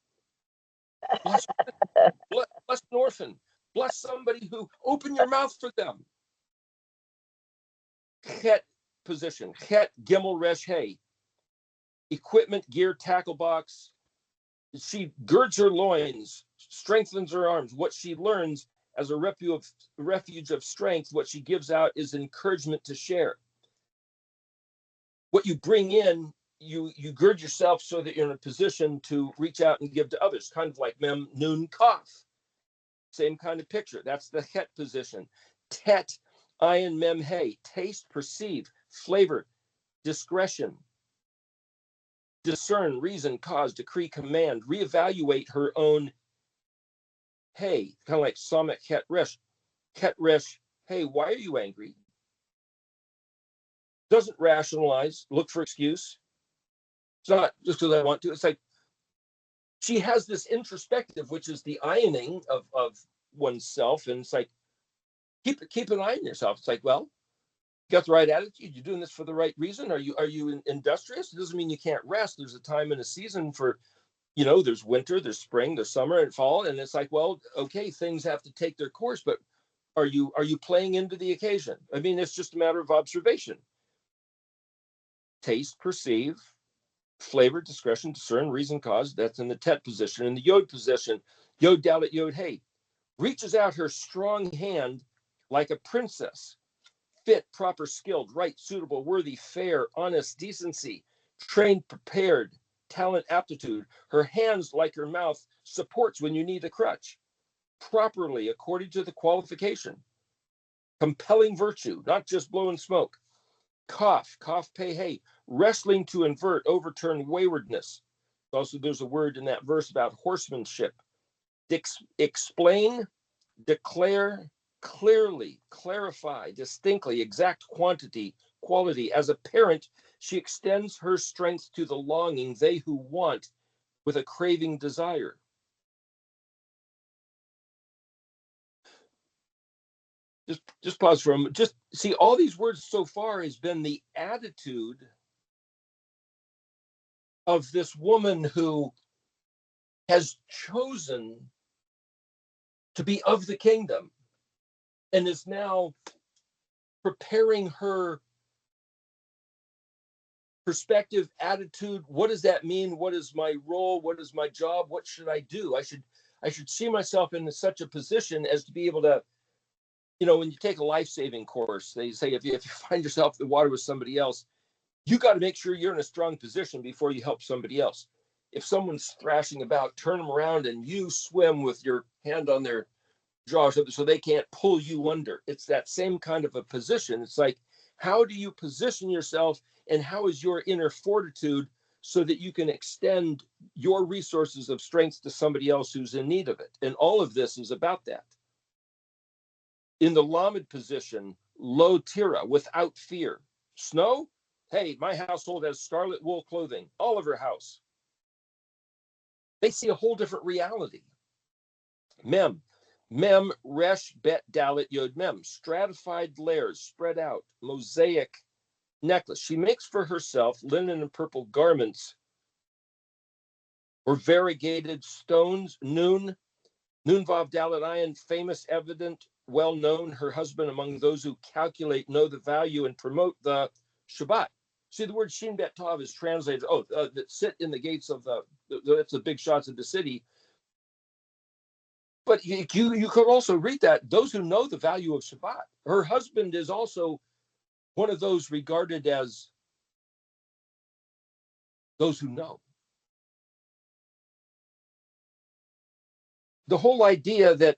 Bless an orphan. Bless somebody who, open your mouth for them. Chet position. Chet, Gimel, Resh, Hey. Equipment, gear, tackle box. She girds her loins, strengthens her arms. What she learns As a refuge of strength, what she gives out is encouragement to share. What you bring in, you gird yourself so that you're in a position to reach out and give to others, kind of like mem, nun, kaf. Same kind of picture. That's the het position. Tet, ayin, mem, hey. Taste, perceive, flavor, discretion, discern, reason, cause, decree, command, reevaluate her own hey, kind of like samek ket resh. Ket resh, hey, why are you angry? Doesn't rationalize, look for excuse. It's not just because I want to. It's like she has this introspective, which is the ironing of oneself. And it's like, keep an eye on yourself. It's like, well, you got the right attitude. You're doing this for the right reason. Are you industrious? It doesn't mean you can't rest. There's a time and a season for, there's winter, there's spring, there's summer and fall. And it's like, well, okay, things have to take their course, but are you playing into the occasion? I mean, it's just a matter of observation. Taste, perceive, flavor, discretion, discern, reason, cause. That's in the tet position. In the yod position, yod dalet yod hey, reaches out her strong hand like a princess, fit, proper, skilled, right, suitable, worthy, fair, honest, decency, trained, prepared, talent, aptitude. Her hands, like her mouth, supports when you need a crutch, properly according to the qualification. Compelling virtue, not just blowing smoke. Cough, pay, hey, wrestling to invert, overturn waywardness. Also, there's a word in that verse about horsemanship. Explain, declare, clearly, clarify, distinctly, exact quality. As a parent, she extends her strength to the longing, they who want, with a craving desire. Just pause for a moment. Just see, all these words so far has been the attitude of this woman who has chosen to be of the kingdom and is now preparing her perspective, attitude. What does that mean? What is my role? What is my job? What should I do? I should see myself in such a position as to be able to, when you take a life-saving course, they say if you find yourself in the water with somebody else, you got to make sure you're in a strong position before you help somebody else. If someone's thrashing about, turn them around and you swim with your hand on their jaw so they can't pull you under. It's that same kind of a position. It's like, how do you position yourself and how is your inner fortitude so that you can extend your resources of strength to somebody else who's in need of it? And all of this is about that. In the lamed position, lo tira, without fear. Snow? Hey, my household has scarlet wool clothing, all of her house. They see a whole different reality. Mem, resh, bet, dalet, yod, mem. Stratified layers, spread out, mosaic necklace. She makes for herself linen and purple garments or variegated stones. Nun, vav, dalet, ayin, famous, evident, well known. Her husband among those who calculate, know the value, and promote the Shabbat. See, the word Shin Bet Tav is translated, that sit in the gates of that's the big shots of the city. But you could also read that, those who know the value of Shabbat. Her husband is also one of those regarded as those who know. The whole idea that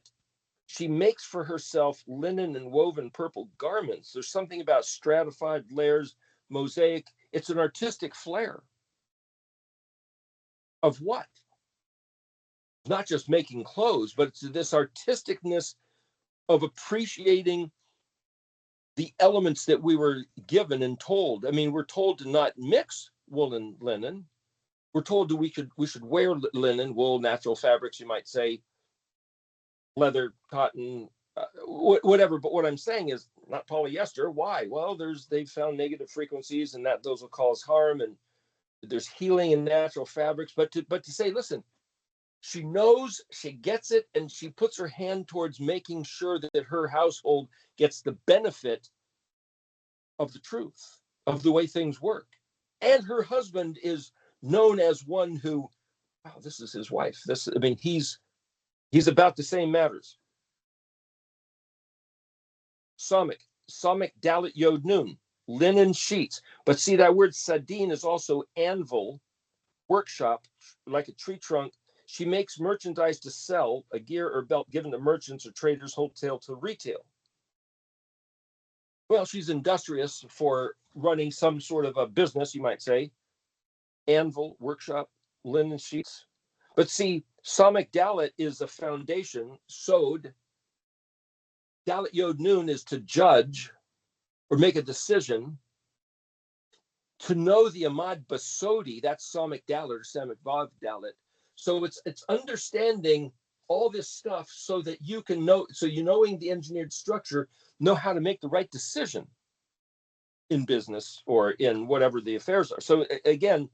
she makes for herself linen and woven purple garments, there's something about stratified layers, mosaic. It's an artistic flair of what? Not just making clothes, but it's this artisticness of appreciating the elements that we were given and told. I mean, we're told to not mix wool and linen. We're told that we should wear linen, wool, natural fabrics, you might say, leather, cotton, whatever. But what I'm saying is not polyester. Why? Well, they've found negative frequencies, and that those will cause harm. And there's healing in natural fabrics. But to say, listen, she knows, she gets it, and she puts her hand towards making sure that her household gets the benefit of the truth, of the way things work. And her husband is known as one who, wow, this is his wife. He's about the same matters. Samik Dalit Yod Nun, linen sheets. But see, that word sadin is also anvil, workshop, like a tree trunk. She makes merchandise to sell, a gear or belt given to merchants or traders, wholesale to retail. Well, she's industrious for running some sort of a business, you might say. Anvil, workshop, linen sheets. But see, Samik Dalit is a foundation. Sod, Dalit Yod Nun is to judge or make a decision. To know the Amad Basodi, that's Samik Dalit or Samik Vav Dalit. So it's understanding all this stuff so that you can know, so you knowing the engineered structure, know how to make the right decision in business or in whatever the affairs are. So again,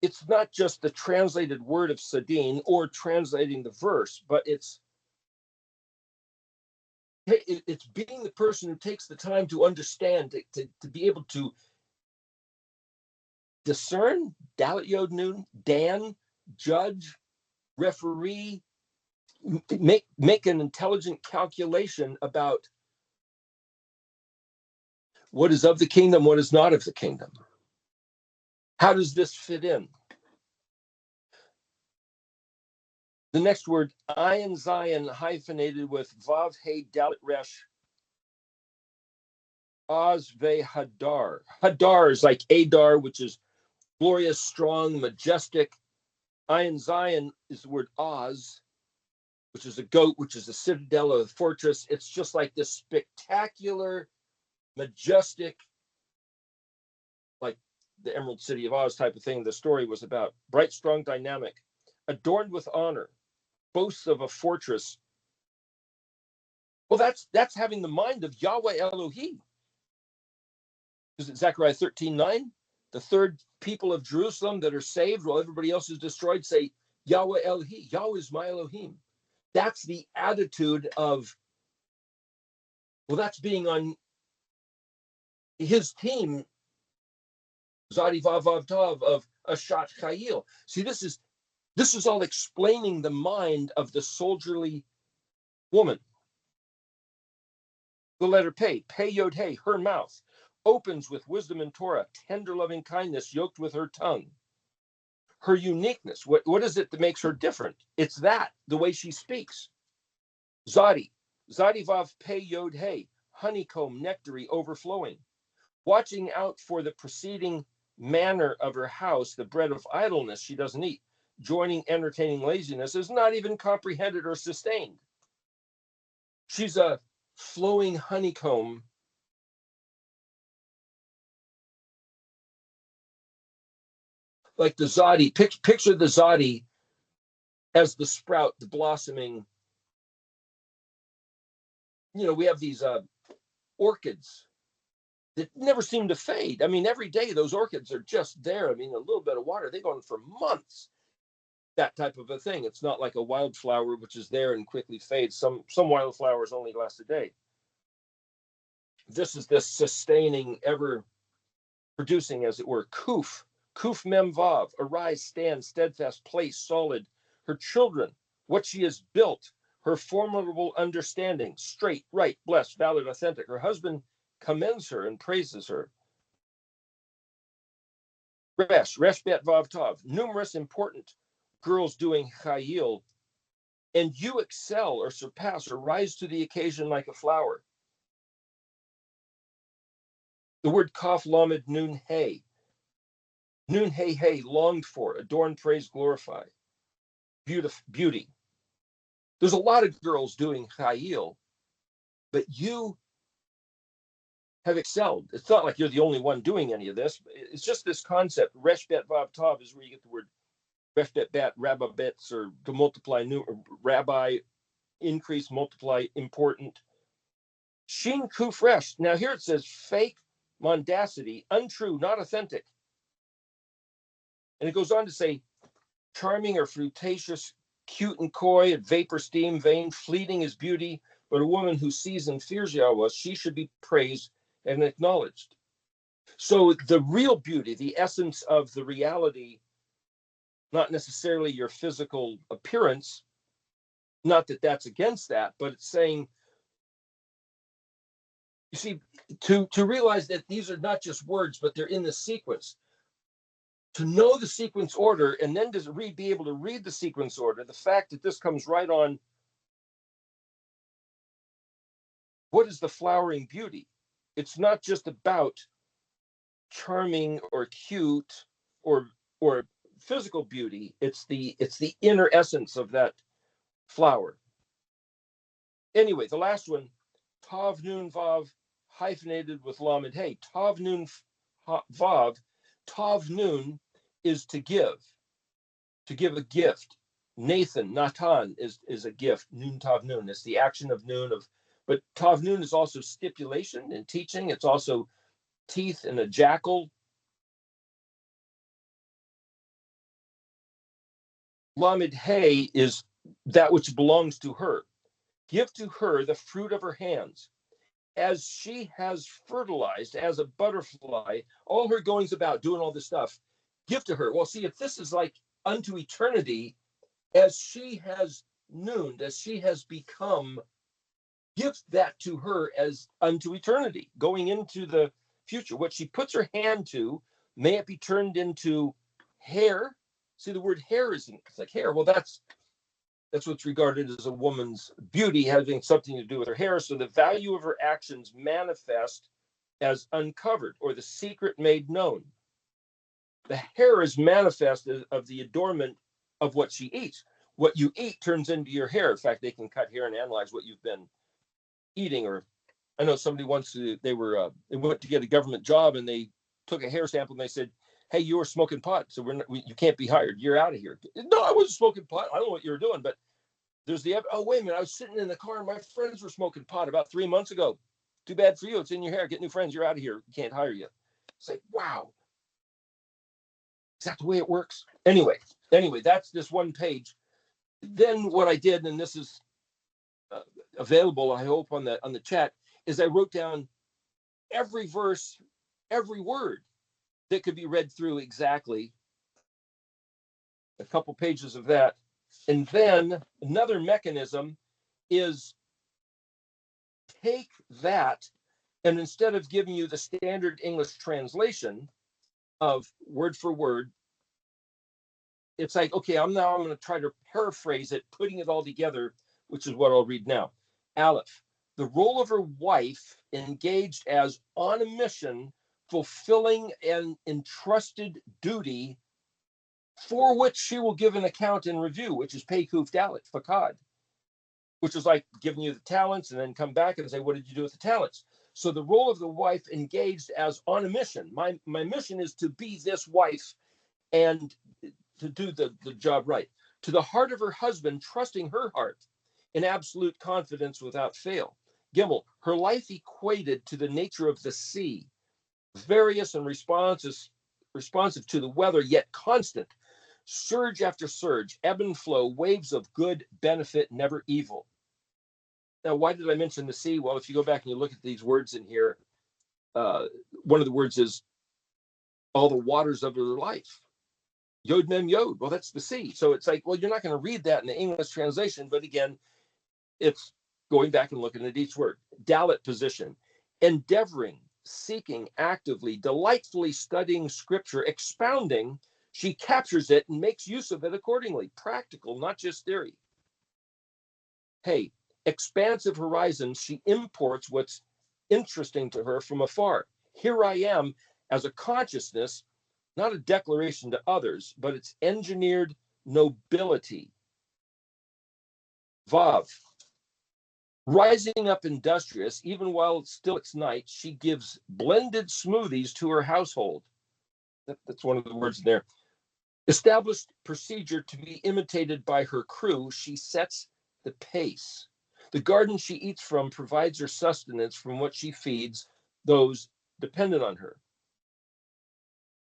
it's not just the translated word of Sadin or translating the verse, but it's being the person who takes the time to understand, to be able to discern, Dalit Yod Nun, Dan, judge, referee, make an intelligent calculation about what is of the kingdom, what is not of the kingdom. How does this fit in? The next word, Ayin Zion, hyphenated with Vav He Dalit Resh Oz Ve Hadar. Hadar is like Adar, which is glorious, strong, majestic. Ayin Zion is the word Oz, which is a goat, which is a citadel of a fortress. It's just like this spectacular, majestic, like the Emerald City of Oz type of thing the story was about. Bright, strong, dynamic, adorned with honor, boasts of a fortress. Well, that's having the mind of Yahweh Elohim. Is it Zechariah 13:9? The third people of Jerusalem that are saved while everybody else is destroyed say, Yahweh Elohim, Yahweh is my Elohim. That's the attitude of, well, that's being on his team, Zadi Vav Vav Tav of Ashat Chayil. See, this is all explaining the mind of the soldierly woman. The letter Pei Yod He, her mouth, opens with wisdom and Torah, tender loving kindness yoked with her tongue. Her uniqueness, what is it that makes her different? It's that, the way she speaks. Zadi Vav Pei Yod He, honeycomb, nectary, overflowing. Watching out for the preceding manner of her house, the bread of idleness she doesn't eat. Joining entertaining laziness is not even comprehended or sustained. She's a flowing honeycomb. Like the Zadi, picture the Zadi as the sprout, the blossoming. You know, we have these orchids that never seem to fade. I mean, every day those orchids are just there. I mean, a little bit of water, they go on for months. That type of a thing. It's not like a wildflower which is there and quickly fades. Some wildflowers only last a day. This is this sustaining, ever producing, as it were. Kuf mem vav, arise, stand, steadfast, place, solid. Her children, what she has built, her formidable understanding, straight, right, blessed, valid, authentic. Her husband commends her and praises her. Resh bet vav tav, numerous, important girls doing chayil, and you excel or surpass or rise to the occasion like a flower. The word kaf lamed nun hey, longed for, adorn, praise, glorify, beauty. There's a lot of girls doing chayil, but you have excelled. It's not like you're the only one doing any of this. It's just this concept. Resh bet vav tav is where you get the word resh bet bat, rabba bets, or to multiply, new rabbi, increase, multiply, important. Shin kuf resh. Now here it says fake, mondacity, untrue, not authentic. And it goes on to say, charming or flirtatious, cute and coy, vapor, steam, vain, fleeting is beauty, but a woman who sees and fears Yahuah, she should be praised and acknowledged. So the real beauty, the essence of the reality, not necessarily your physical appearance, not that that's against that, but it's saying You see, to realize that these are not just words, but they're in the sequence. To know the sequence order and then to be able to read the sequence order, the fact that this comes right on what is the flowering beauty? It's not just about charming or cute or physical beauty. It's the inner essence of that flower. Anyway, the last one, Tav Nun Vav, hyphenated with Lamed-Hey. Tav Nun Vav, Tav Nun is to give a gift. Nathan, Natan is a gift. Nun Tav Nun. It's the action of Nun of, but Tav Nun is also stipulation and teaching. It's also teeth in a jackal. Lamed-Hey is that which belongs to her. Give to her the fruit of her hands. As she has fertilized as a butterfly, all her goings about doing all this stuff, give to her. Well, see, if this is like unto eternity, as she has nooned, as she has become, give that to her as unto eternity, going into the future. What she puts her hand to, may it be turned into hair. See, the word hair isn't, it's like hair. Well, that's what's regarded as a woman's beauty, having something to do with her hair. So the value of her actions manifest as uncovered, or the secret made known. The hair is manifest of the adornment of what she eats. What you eat turns into your hair. In fact, they can cut hair and analyze what you've been eating. Or I know somebody once, they went to get a government job and they took a hair sample and they said, "Hey, you were smoking pot, so you can't be hired. You're out of here." No, I wasn't smoking pot. I don't know what you were doing, but there's oh, wait a minute. I was sitting in the car and my friends were smoking pot about 3 months ago. Too bad for you. It's in your hair. Get new friends. You're out of here. We can't hire you. It's like, wow. Is that the way it works? Anyway, that's this one page. Then what I did, and this is available, I hope, on the chat, is I wrote down every verse, every word that could be read through exactly. A couple pages of that. And then another mechanism is take that, and instead of giving you the standard English translation of word for word, it's like, okay, I'm going to try to paraphrase it, putting it all together, which is what I'll read now. Aleph, the role of her wife engaged as on a mission, fulfilling an entrusted duty for which she will give an account and review, which is Pekuf Dalet, Fakad, which is like giving you the talents and then come back and say, what did you do with the talents? So the role of the wife engaged as on a mission. My mission is to be this wife and to do the job right. To the heart of her husband, trusting her heart in absolute confidence without fail. Gimel, her life equated to the nature of the sea, various and responsive to the weather, yet constant. Surge after surge, ebb and flow, waves of good benefit, never evil. Now, why did I mention the sea? Well, if you go back and you look at these words in here, one of the words is all the waters of her life. Yod mem yod. Well, that's the sea. So it's like, well, you're not going to read that in the English translation. But again, it's going back and looking at each word. Dalet position, endeavoring, seeking, actively, delightfully studying scripture, expounding. She captures it and makes use of it accordingly. Practical, not just theory. Hey, expansive horizons. She imports what's interesting to her from afar. Here I am as a consciousness, not a declaration to others, but it's engineered nobility. Vav, rising up industrious, even while still it's night, she gives blended smoothies to her household. That's one of the words there. Established procedure to be imitated by her crew, she sets the pace. The garden she eats from provides her sustenance from what she feeds those dependent on her.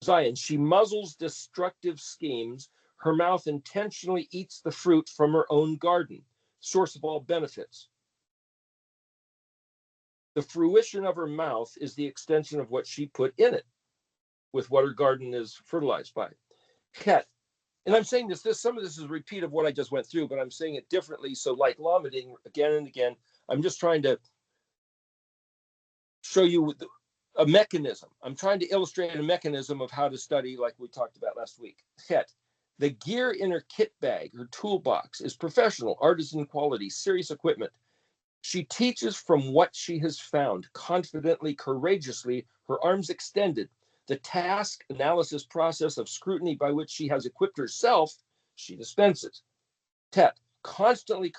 Zion, she muzzles destructive schemes. Her mouth intentionally eats the fruit from her own garden, source of all benefits. The fruition of her mouth is the extension of what she put in it, with what her garden is fertilized by. Ket, and I'm saying this, some of this is a repeat of what I just went through, but I'm saying it differently. So like Lamed-ing again and again, I'm just trying to show you a mechanism. I'm trying to illustrate a mechanism of how to study, like we talked about last week. Het. The gear in her kit bag, her toolbox, is professional, artisan quality, serious equipment. She teaches from what she has found, confidently, courageously, her arms extended. The task, analysis, process of scrutiny by which she has equipped herself, she dispenses. Tet, constantly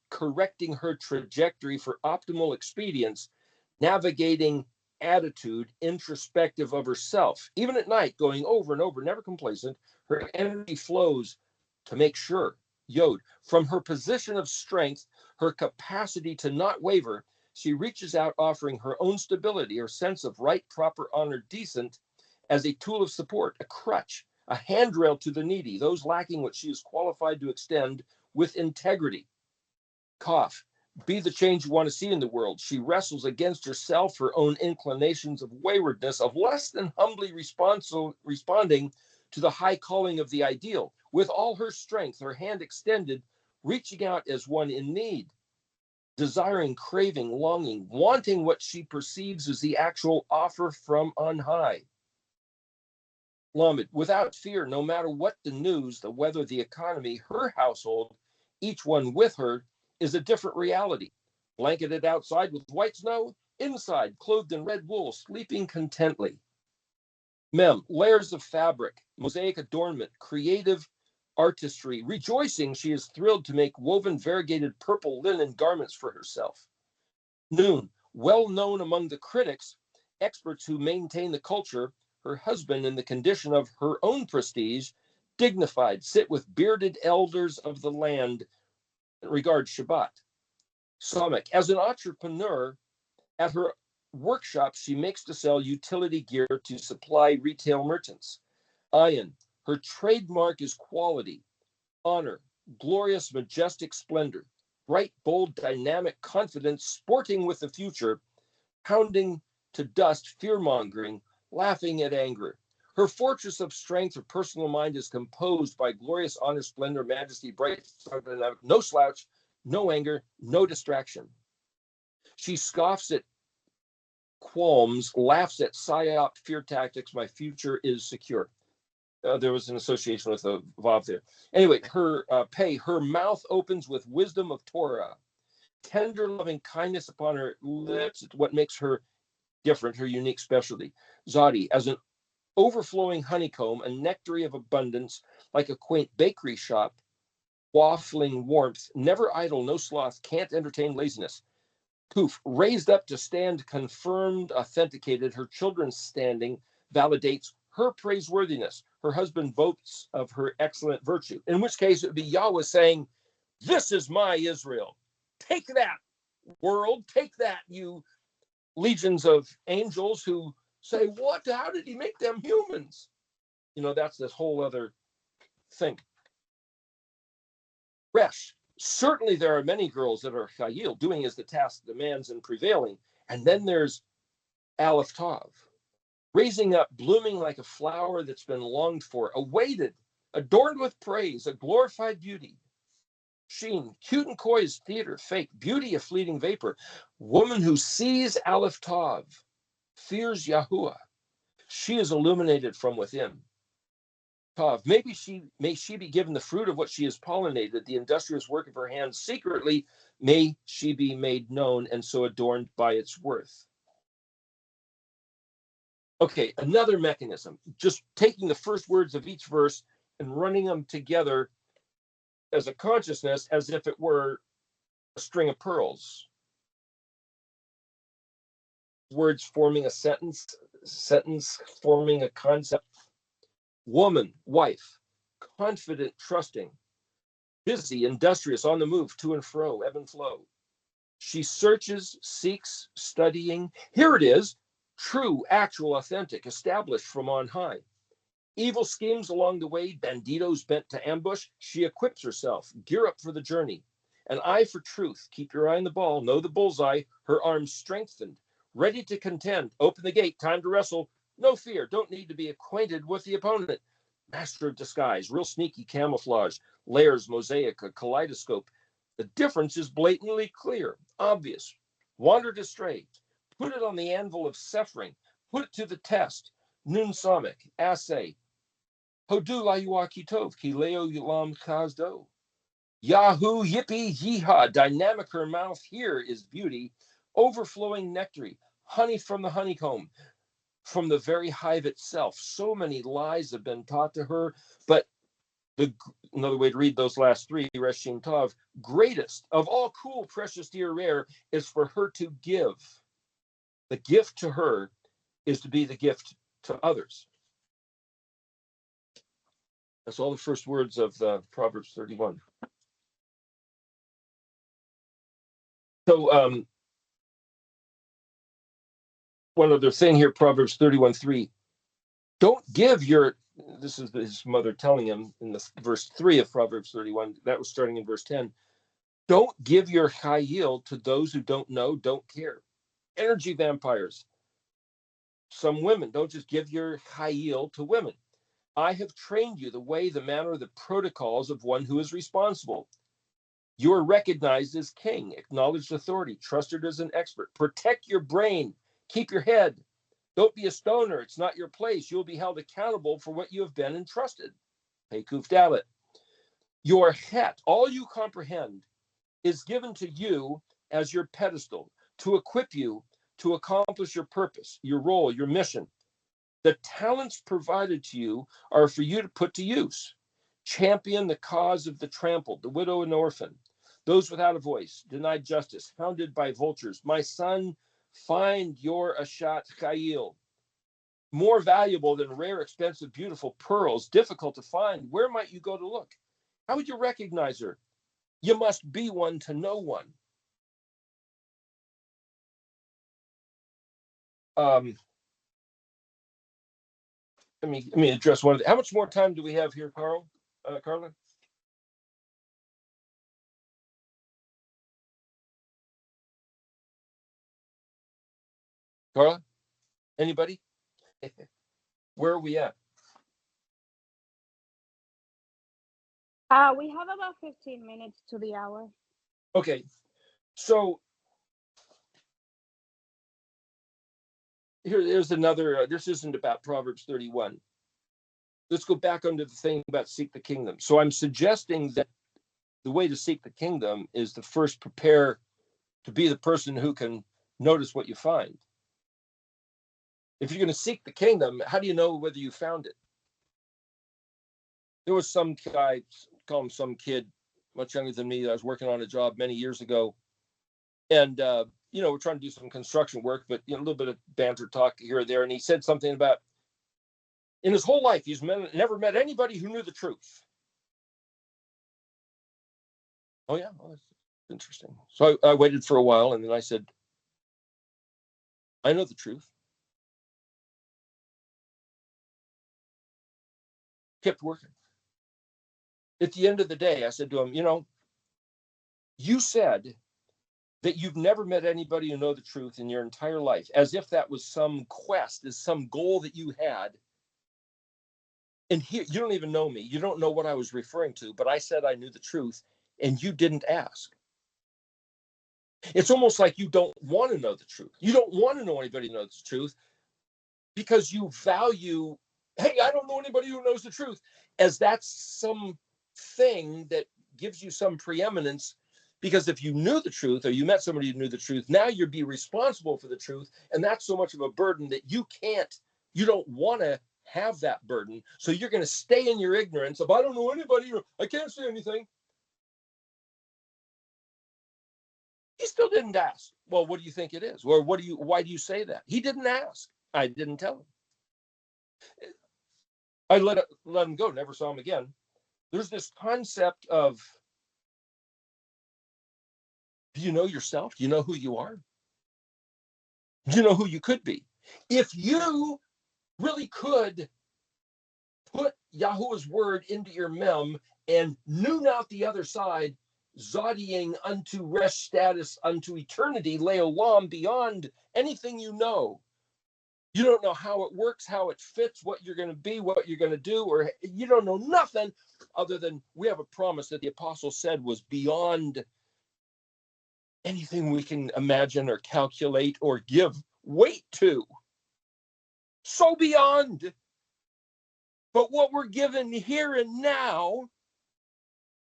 correcting her trajectory for optimal expedience, navigating attitude, introspective of herself. Even at night, going over and over, never complacent, her energy flows to make sure. Yod, from her position of strength, her capacity to not waver, she reaches out, offering her own stability, her sense of right, proper, honor, decent, as a tool of support, a crutch, a handrail to the needy, those lacking what she is qualified to extend with integrity. Cough. Be the change you want to see in the world. She wrestles against herself, her own inclinations of waywardness, of less than humbly responding to the high calling of the ideal. With all her strength, her hand extended, reaching out as one in need, desiring, craving, longing, wanting what she perceives as the actual offer from on high. Lamed, without fear, no matter what the news, the weather, the economy, her household, each one with her, is a different reality. Blanketed outside with white snow, inside clothed in red wool, sleeping contently. Mem, layers of fabric, mosaic adornment, creative artistry, rejoicing she is thrilled to make woven variegated purple linen garments for herself. Noon, well known among the critics, experts who maintain the culture, her husband in the condition of her own prestige, dignified, sit with bearded elders of the land, regard Shabbat. Samek, as an entrepreneur, at her workshop, she makes to sell utility gear to supply retail merchants. Ayin, her trademark is quality, honor, glorious, majestic splendor, bright, bold, dynamic, confidence, sporting with the future, pounding to dust, fear-mongering, laughing at anger. Her fortress of strength, her personal mind is composed by glorious honor, splendor, majesty, bright, no slouch, no anger, no distraction. She scoffs at qualms, laughs at psyop fear tactics. My future is secure. There was an association with a vav there. Anyway, her her mouth opens with wisdom of Torah, tender loving kindness upon her lips. It's what makes her different, her unique specialty. Zadi, as an overflowing honeycomb, a nectary of abundance, like a quaint bakery shop, waffling warmth, never idle, no sloth, can't entertain laziness. Poof, raised up to stand, confirmed, authenticated, her children's standing validates her praiseworthiness. Her husband boasts of her excellent virtue, in which case it would be Yahuah saying, this is my Israel. Take that, world. Take that, you legions of angels who say, what? How did he make them humans? You know, that's this whole other thing. Resh. Certainly there are many girls that are chayil, doing as the task demands and prevailing. And then there's ALEF-TAV, raising up, blooming like a flower that's been longed for, awaited, adorned with praise, a glorified beauty. Sheen, cute and coy as theater, fake, beauty a fleeting vapor. Woman who sees ALEF-TAV, fears Yahuah. She is illuminated from within. Tav, may she be given the fruit of what she has pollinated, the industrious work of her hands secretly, may she be made known and so adorned by its worth. Okay, another mechanism, just taking the first words of each verse and running them together as a consciousness as if it were a string of pearls. Words forming a sentence forming a concept. Woman, wife, confident, trusting, busy, industrious, on the move, to and fro, ebb and flow. She searches, seeks, studying. Here it is, true, actual, authentic, established from on high. Evil schemes along the way, banditos bent to ambush. She equips herself, gear up for the journey. An eye for truth, keep your eye on the ball, know the bullseye, her arms strengthened, ready to contend, open the gate, time to wrestle. No fear, don't need to be acquainted with the opponent. Master of disguise, real sneaky camouflage, layers, mosaic, a kaleidoscope. The difference is blatantly clear, obvious. Wandered astray, Put it on the anvil of suffering. Put it to the test. Nun Samek, assay. Hodu la yuaki tov, ki leo yulam chazdo. Yahuah yippee yeehaw, dynamic her mouth, here is beauty, overflowing nectar, honey from the honeycomb, from the very hive itself. So many lies have been taught to her, but another way to read those last three, Reshim Tov, greatest of all cool, precious, dear, rare, is for her to give. The gift to her is to be the gift to others. That's all the first words of Proverbs 31. So one other thing here, Proverbs 31:3. Don't give your, this is his mother telling him in the verse 3 of Proverbs 31. That was starting in verse 10. Don't give your chayil to those who don't know, don't care. Energy vampires. Some women, don't just give your chayil to women. I have trained you the way, the manner, the protocols of one who is responsible. You are recognized as king, acknowledged authority, trusted as an expert. Protect your brain. Keep your head. Don't be a stoner. It's not your place. You will be held accountable for what you have been entrusted. Pekuf Dalit. Your het, all you comprehend, is given to you as your pedestal to equip you to accomplish your purpose, your role, your mission. The talents provided to you are for you to put to use. Champion the cause of the trampled, the widow and orphan, those without a voice, denied justice, hounded by vultures. My son, find your Ashat Chayil, more valuable than rare, expensive, beautiful pearls, difficult to find. Where might you go to look? How would you recognize her? You must be one to know one. Let me address one of the, how much more time do we have here, Carla? Carla? Anybody? Where are we at? We have about 15 minutes to the hour. Okay, so here's another, this isn't about Proverbs 31. Let's go back under the thing about seek the kingdom. So I'm suggesting that the way to seek the kingdom is to first prepare to be the person who can notice what you find. If you're going to seek the kingdom, how do you know whether you found it? There was some guy, call him some kid, much younger than me. I was working on a job many years ago. And, we're trying to do some construction work, but, a little bit of banter talk here or there. And he said something about, in his whole life, he's never met anybody who knew the truth. Oh, yeah, well, that's interesting. So I waited for a while, and then I said, I know the truth. Kept working. At the end of the day, I said to him, you said that you've never met anybody who know the truth in your entire life, as if that was some quest, as some goal that you had. And here, you don't even know me. You don't know what I was referring to, but I said I knew the truth, and you didn't ask. It's almost like you don't want to know the truth. You don't want to know anybody who knows the truth because you value, hey, I don't know anybody who knows the truth, as that's some thing that gives you some preeminence. Because if you knew the truth, or you met somebody who knew the truth, now you'd be responsible for the truth. And that's so much of a burden that you don't want to have that burden. So you're going to stay in your ignorance of, I don't know anybody, I can't say anything. He still didn't ask. Well, what do you think it is? Or why do you say that? He didn't ask. I didn't tell him. I let him go, never saw him again. There's this concept of, do you know yourself? Do you know who you are? Do you know who you could be? If you really could put Yahuah's word into your mem and knew not the other side, zodying unto rest status, unto eternity, leolam, beyond anything you know. You don't know how it works, how it fits, what you're going to be, what you're going to do, or you don't know nothing other than we have a promise that the apostle said was beyond anything we can imagine or calculate or give weight to, so beyond. But what we're given here and now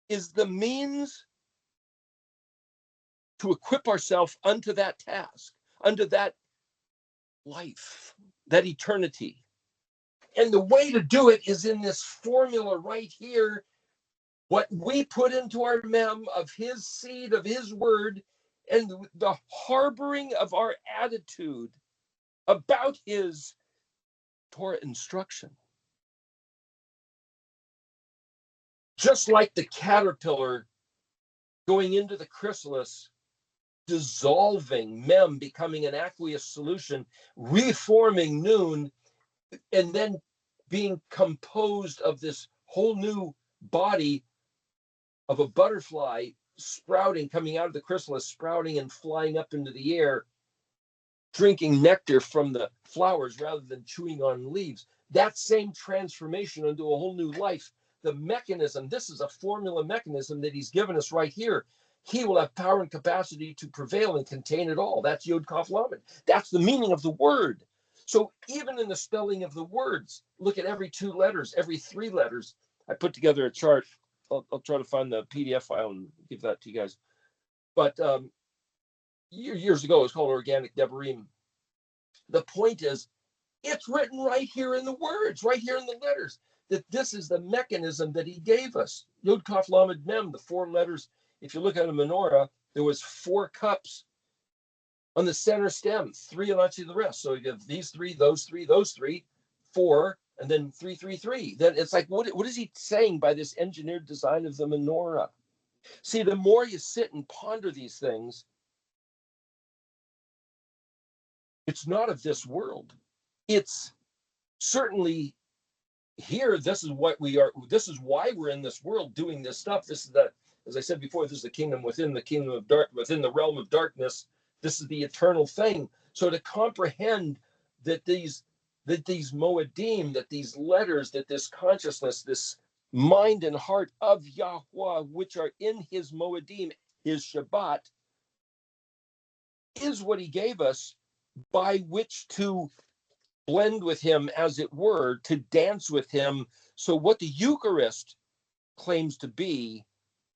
is the means to equip ourselves unto that task, unto that life, that eternity. And the way to do it is in this formula right here. What we put into our mem of his seed, of his word, and the harboring of our attitude about his Torah instruction. Just like the caterpillar going into the chrysalis, dissolving mem, becoming an aqueous solution, reforming noon, and then being composed of this whole new body of a butterfly sprouting, coming out of the chrysalis, sprouting and flying up into the air, drinking nectar from the flowers rather than chewing on leaves. That same transformation into a whole new life. The mechanism, this is a formula mechanism that he's given us right here. He will have power and capacity to prevail and contain it all. That's Yod Kaf Lamed. That's the meaning of the word. So even in the spelling of the words, look at every 2 letters, every 3 letters. I put together a chart. I'll try to find the PDF file and give that to you guys. But years ago, it was called Organic Devarim. The point is, it's written right here in the words, right here in the letters, that this is the mechanism that he gave us. Yod Kaf Lamed Mem, the 4 letters. If you look at a menorah, there was 4 cups on the center stem, 3 on each of the rest. So you have these 3, those 3, those 3, 4, and then 3, 3, 3. Then it's like, what is he saying by this engineered design of the menorah? See, the more you sit and ponder these things, it's not of this world. It's certainly here. This is what we are. This is why we're in this world doing this stuff. This is the, as I said before, this is the kingdom of dark, within the realm of darkness. This is the eternal thing. So to comprehend that these moedim, that these letters, that this consciousness, this mind and heart of Yahuah, which are in his moedim, his Shabbat, is what he gave us by which to blend with him, as it were, to dance with him. So what the Eucharist claims to be,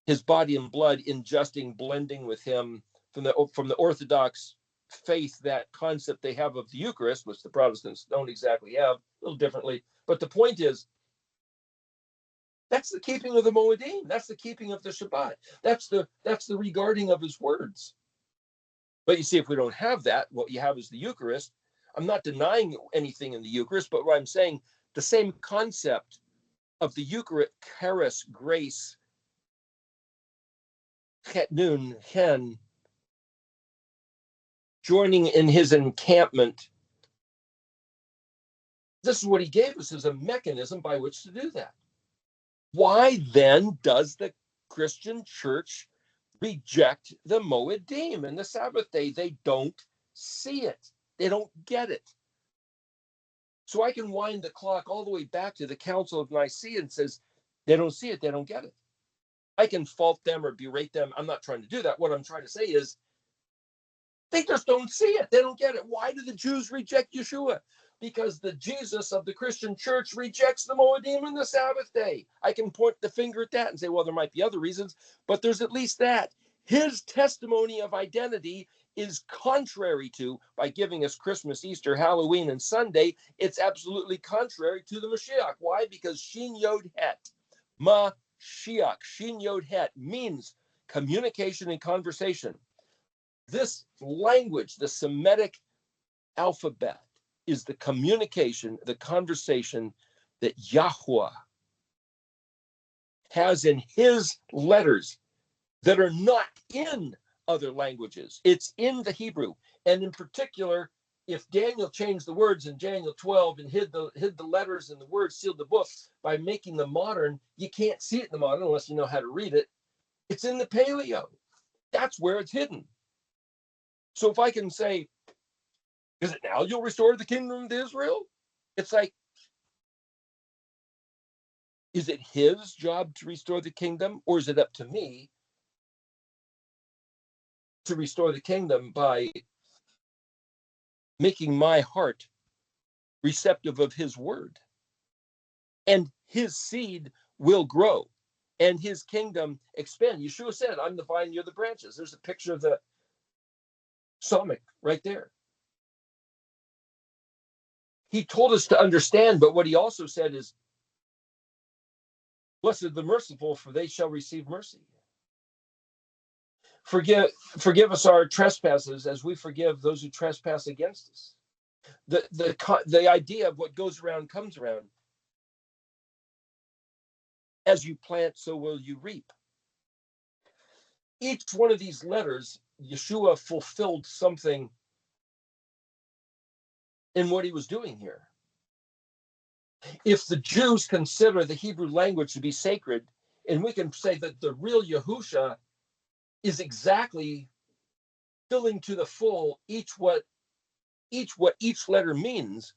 his body and blood, ingesting, blending with him from the Orthodox faith, that concept they have of the Eucharist, which the Protestants don't exactly have, a little differently. But the point is, that's the keeping of the Moedim. That's the keeping of the Shabbat. That's the regarding of his words. But you see, if we don't have that, what you have is the Eucharist. I'm not denying anything in the Eucharist, but what I'm saying, the same concept of the Eucharist, charis, grace, nun, hen, joining in his encampment. This is what he gave us as a mechanism by which to do that. Why then does the Christian church reject the Moedim and the Sabbath day? They don't see it. They don't get it. So I can wind the clock all the way back to the Council of Nicaea and says, they don't see it, they don't get it. I can fault them or berate them. I'm not trying to do that. What I'm trying to say is, they just don't see it. They don't get it. Why do the Jews reject Yeshua? Because the Jesus of the Christian church rejects the Moedim and the Sabbath day. I can point the finger at that and say, well, there might be other reasons, but there's at least that. His testimony of identity is contrary to, by giving us Christmas, Easter, Halloween, and Sunday, it's absolutely contrary to the Mashiach. Why? Because Shin Yod Het, Mashiach, Shin Yod Het, means communication and conversation. This language, the Semitic alphabet, is the communication, the conversation that Yahuah has in his letters that are not in other languages. It's in the Hebrew. And in particular, if Daniel changed the words in Daniel 12 and hid the letters and the words, sealed the book by making them modern, you can't see it in the modern unless you know how to read it. It's in the Paleo. That's where it's hidden. So if I can say, is it now you'll restore the kingdom to Israel? It's like, is it his job to restore the kingdom, or is it up to me to restore the kingdom by making my heart receptive of his word. And his seed will grow and his kingdom expand. Yeshua said, I'm the vine, you're the branches. There's a picture of the psalmic right there. He told us to understand, but what he also said is, blessed are the merciful, for they shall receive mercy. Forgive us our trespasses as we forgive those who trespass against us. The idea of what goes around comes around. As you plant, so will you reap. Each one of these letters, Yeshua fulfilled something in what he was doing here. If the Jews consider the Hebrew language to be sacred, and we can say that the real Yahusha is exactly filling to the full what each letter means,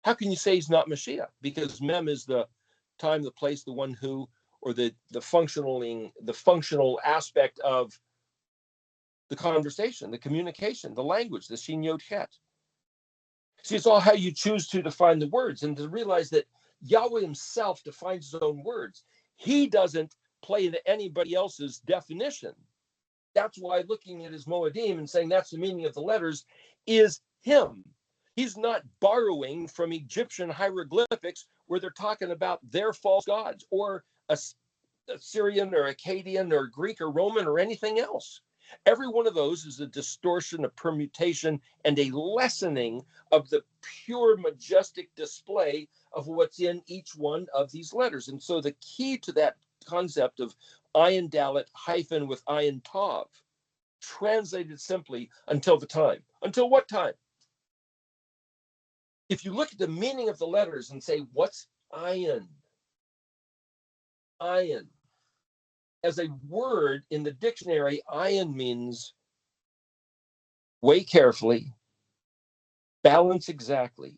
how can you say he's not Mashiach? Because Mem is the time, the place, the one who, or the functional aspect of the conversation, the communication, the language, the Shin Yod Chet. See, it's all how you choose to define the words, and to realize that Yahweh himself defines his own words. He doesn't play into anybody else's definition. That's why looking at his Moedim and saying that's the meaning of the letters is him. He's not borrowing from Egyptian hieroglyphics where they're talking about their false gods, or Assyrian or Akkadian or Greek or Roman or anything else. Every one of those is a distortion, a permutation, and a lessening of the pure, majestic display of what's in each one of these letters. And so the key to that concept of ayin dalet hyphen with ayin tav, translated simply, until the time. Until what time? If you look at the meaning of the letters and say, what's ayin? Ayin. As a word in the dictionary, ayin means weigh carefully, balance exactly,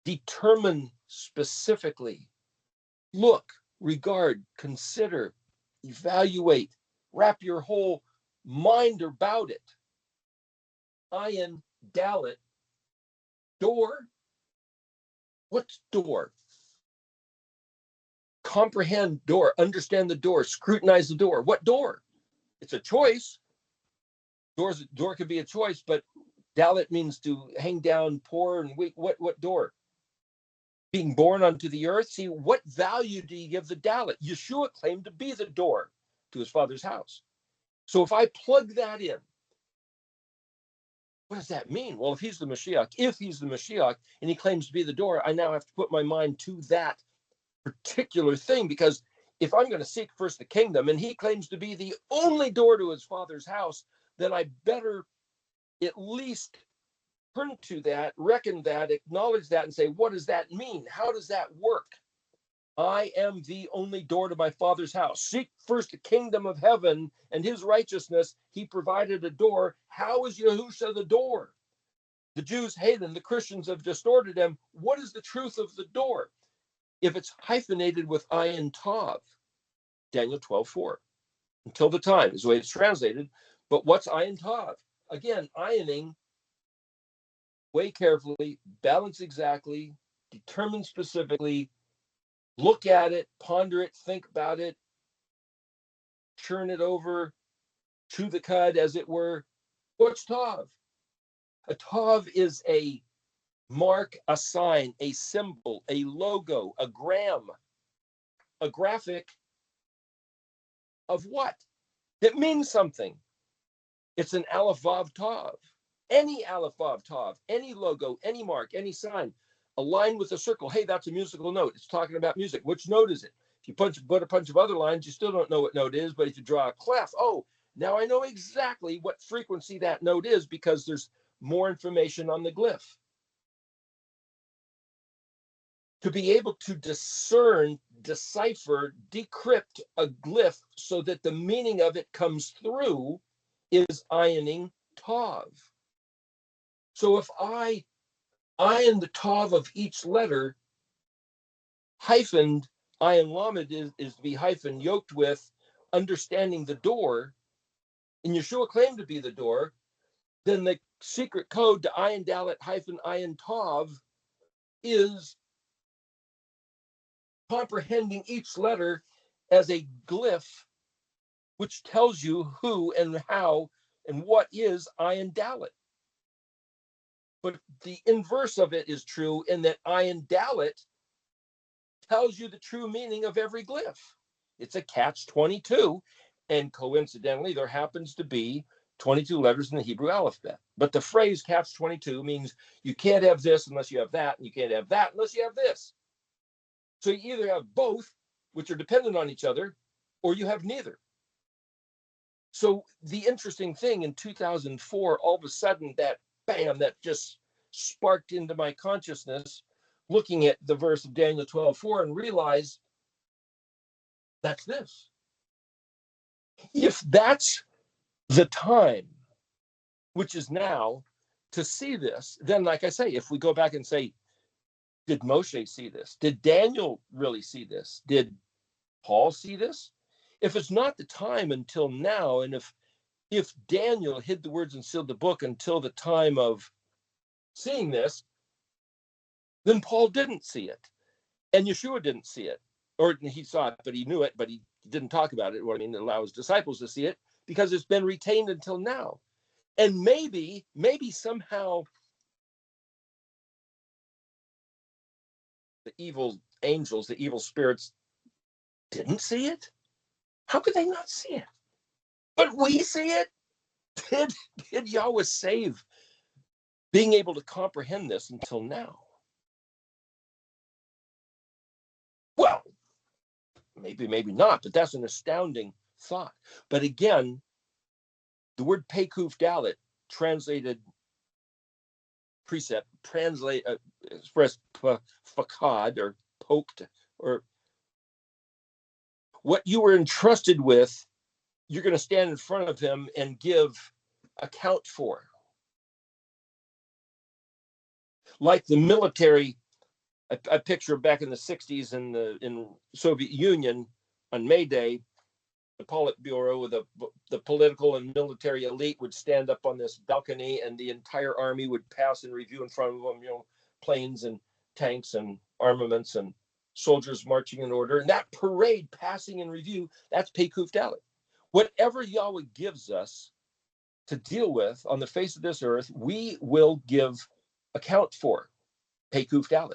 determine specifically, look, regard, consider, evaluate, wrap your whole mind about it. Ayin dalet, door. What's door? Comprehend door, understand the door, scrutinize the door. What door? It's a choice. Door could be a choice, but dalet means to hang down, poor, and weak. What door? Being born unto the earth. See, what value do you give the dalet? Yeshua claimed to be the door to his father's house. So if I plug that in, what does that mean? Well, if he's the Mashiach, and he claims to be the door, I now have to put my mind to that particular thing, because if I'm going to seek first the kingdom and he claims to be the only door to his father's house, then I better at least turn to that, reckon that, acknowledge that, and say, what does that mean? How does that work? I am the only door to my father's house. Seek first the kingdom of heaven and his righteousness. He provided a door. How is Yahusha the door? The Jews hate him. The Christians have distorted him. What is the truth of the door? If it's hyphenated with ayin tav, Daniel 12:4, until the time is the way it's translated. But what's ayin tav? Again, ayining, weigh carefully, balance exactly, determine specifically, look at it, ponder it, think about it, churn it over, chew the cud, as it were. What's tav? A tav is a mark, a sign, a symbol, a logo, a gram, a graphic of what? It means something. It's an aleph-vav tav. Any aleph-vav tav, any logo, any mark, any sign, aligned with a circle. Hey, that's a musical note. It's talking about music. Which note is it? If you put a bunch of other lines, you still don't know what note it is. But if you draw a clef, oh, now I know exactly what frequency that note is, because there's more information on the glyph. To be able to discern, decipher, decrypt a glyph so that the meaning of it comes through is ayining tav. So if I ayin the tav of each letter, hyphened, ayin lamed is to be hyphen yoked with understanding the door, and Yeshua claimed to be the door, then the secret code to Ayin Dalet hyphen Ayin Tav is comprehending each letter as a glyph, which tells you who and how and what is Ayin Dalet. But the inverse of it is true in that Ayin Dalet tells you the true meaning of every glyph. It's a catch-22, and coincidentally, there happens to be 22 letters in the Hebrew alphabet. But the phrase catch-22 means you can't have this unless you have that, and you can't have that unless you have this. So you either have both, which are dependent on each other, or you have neither. So the interesting thing in 2004, all of a sudden, that bam, that just sparked into my consciousness, looking at the verse of Daniel 12:4 and realized that's this. If that's the time, which is now, to see this, then like I say, if we go back and say, did Moshe see this? Did Daniel really see this? Did Paul see this? If it's not the time until now, and if Daniel hid the words and sealed the book until the time of seeing this, then Paul didn't see it. And Yeshua didn't see it. Or he saw it, but he knew it, but he didn't talk about it. Well, I mean, allow his disciples to see it because it's been retained until now. And maybe somehow the evil angels, the evil spirits didn't see it. How could they not see it? But we see it. Did Yahuah save being able to comprehend this until now? Well, maybe not, but that's an astounding thought. But again, the word Pekuf Dalet, translated precept, expressed fakad or poked, or what you were entrusted with, you're going to stand in front of him and give account for. Like the military, I picture back in the 60s in Soviet Union on May Day, the Politburo, the political and military elite would stand up on this balcony, and the entire army would pass and review in front of them, planes and tanks and armaments and soldiers marching in order. And that parade passing in review, that's Pekuf Dalet. Whatever Yahuah gives us to deal with on the face of this earth, we will give account for. Pekuf Dalet.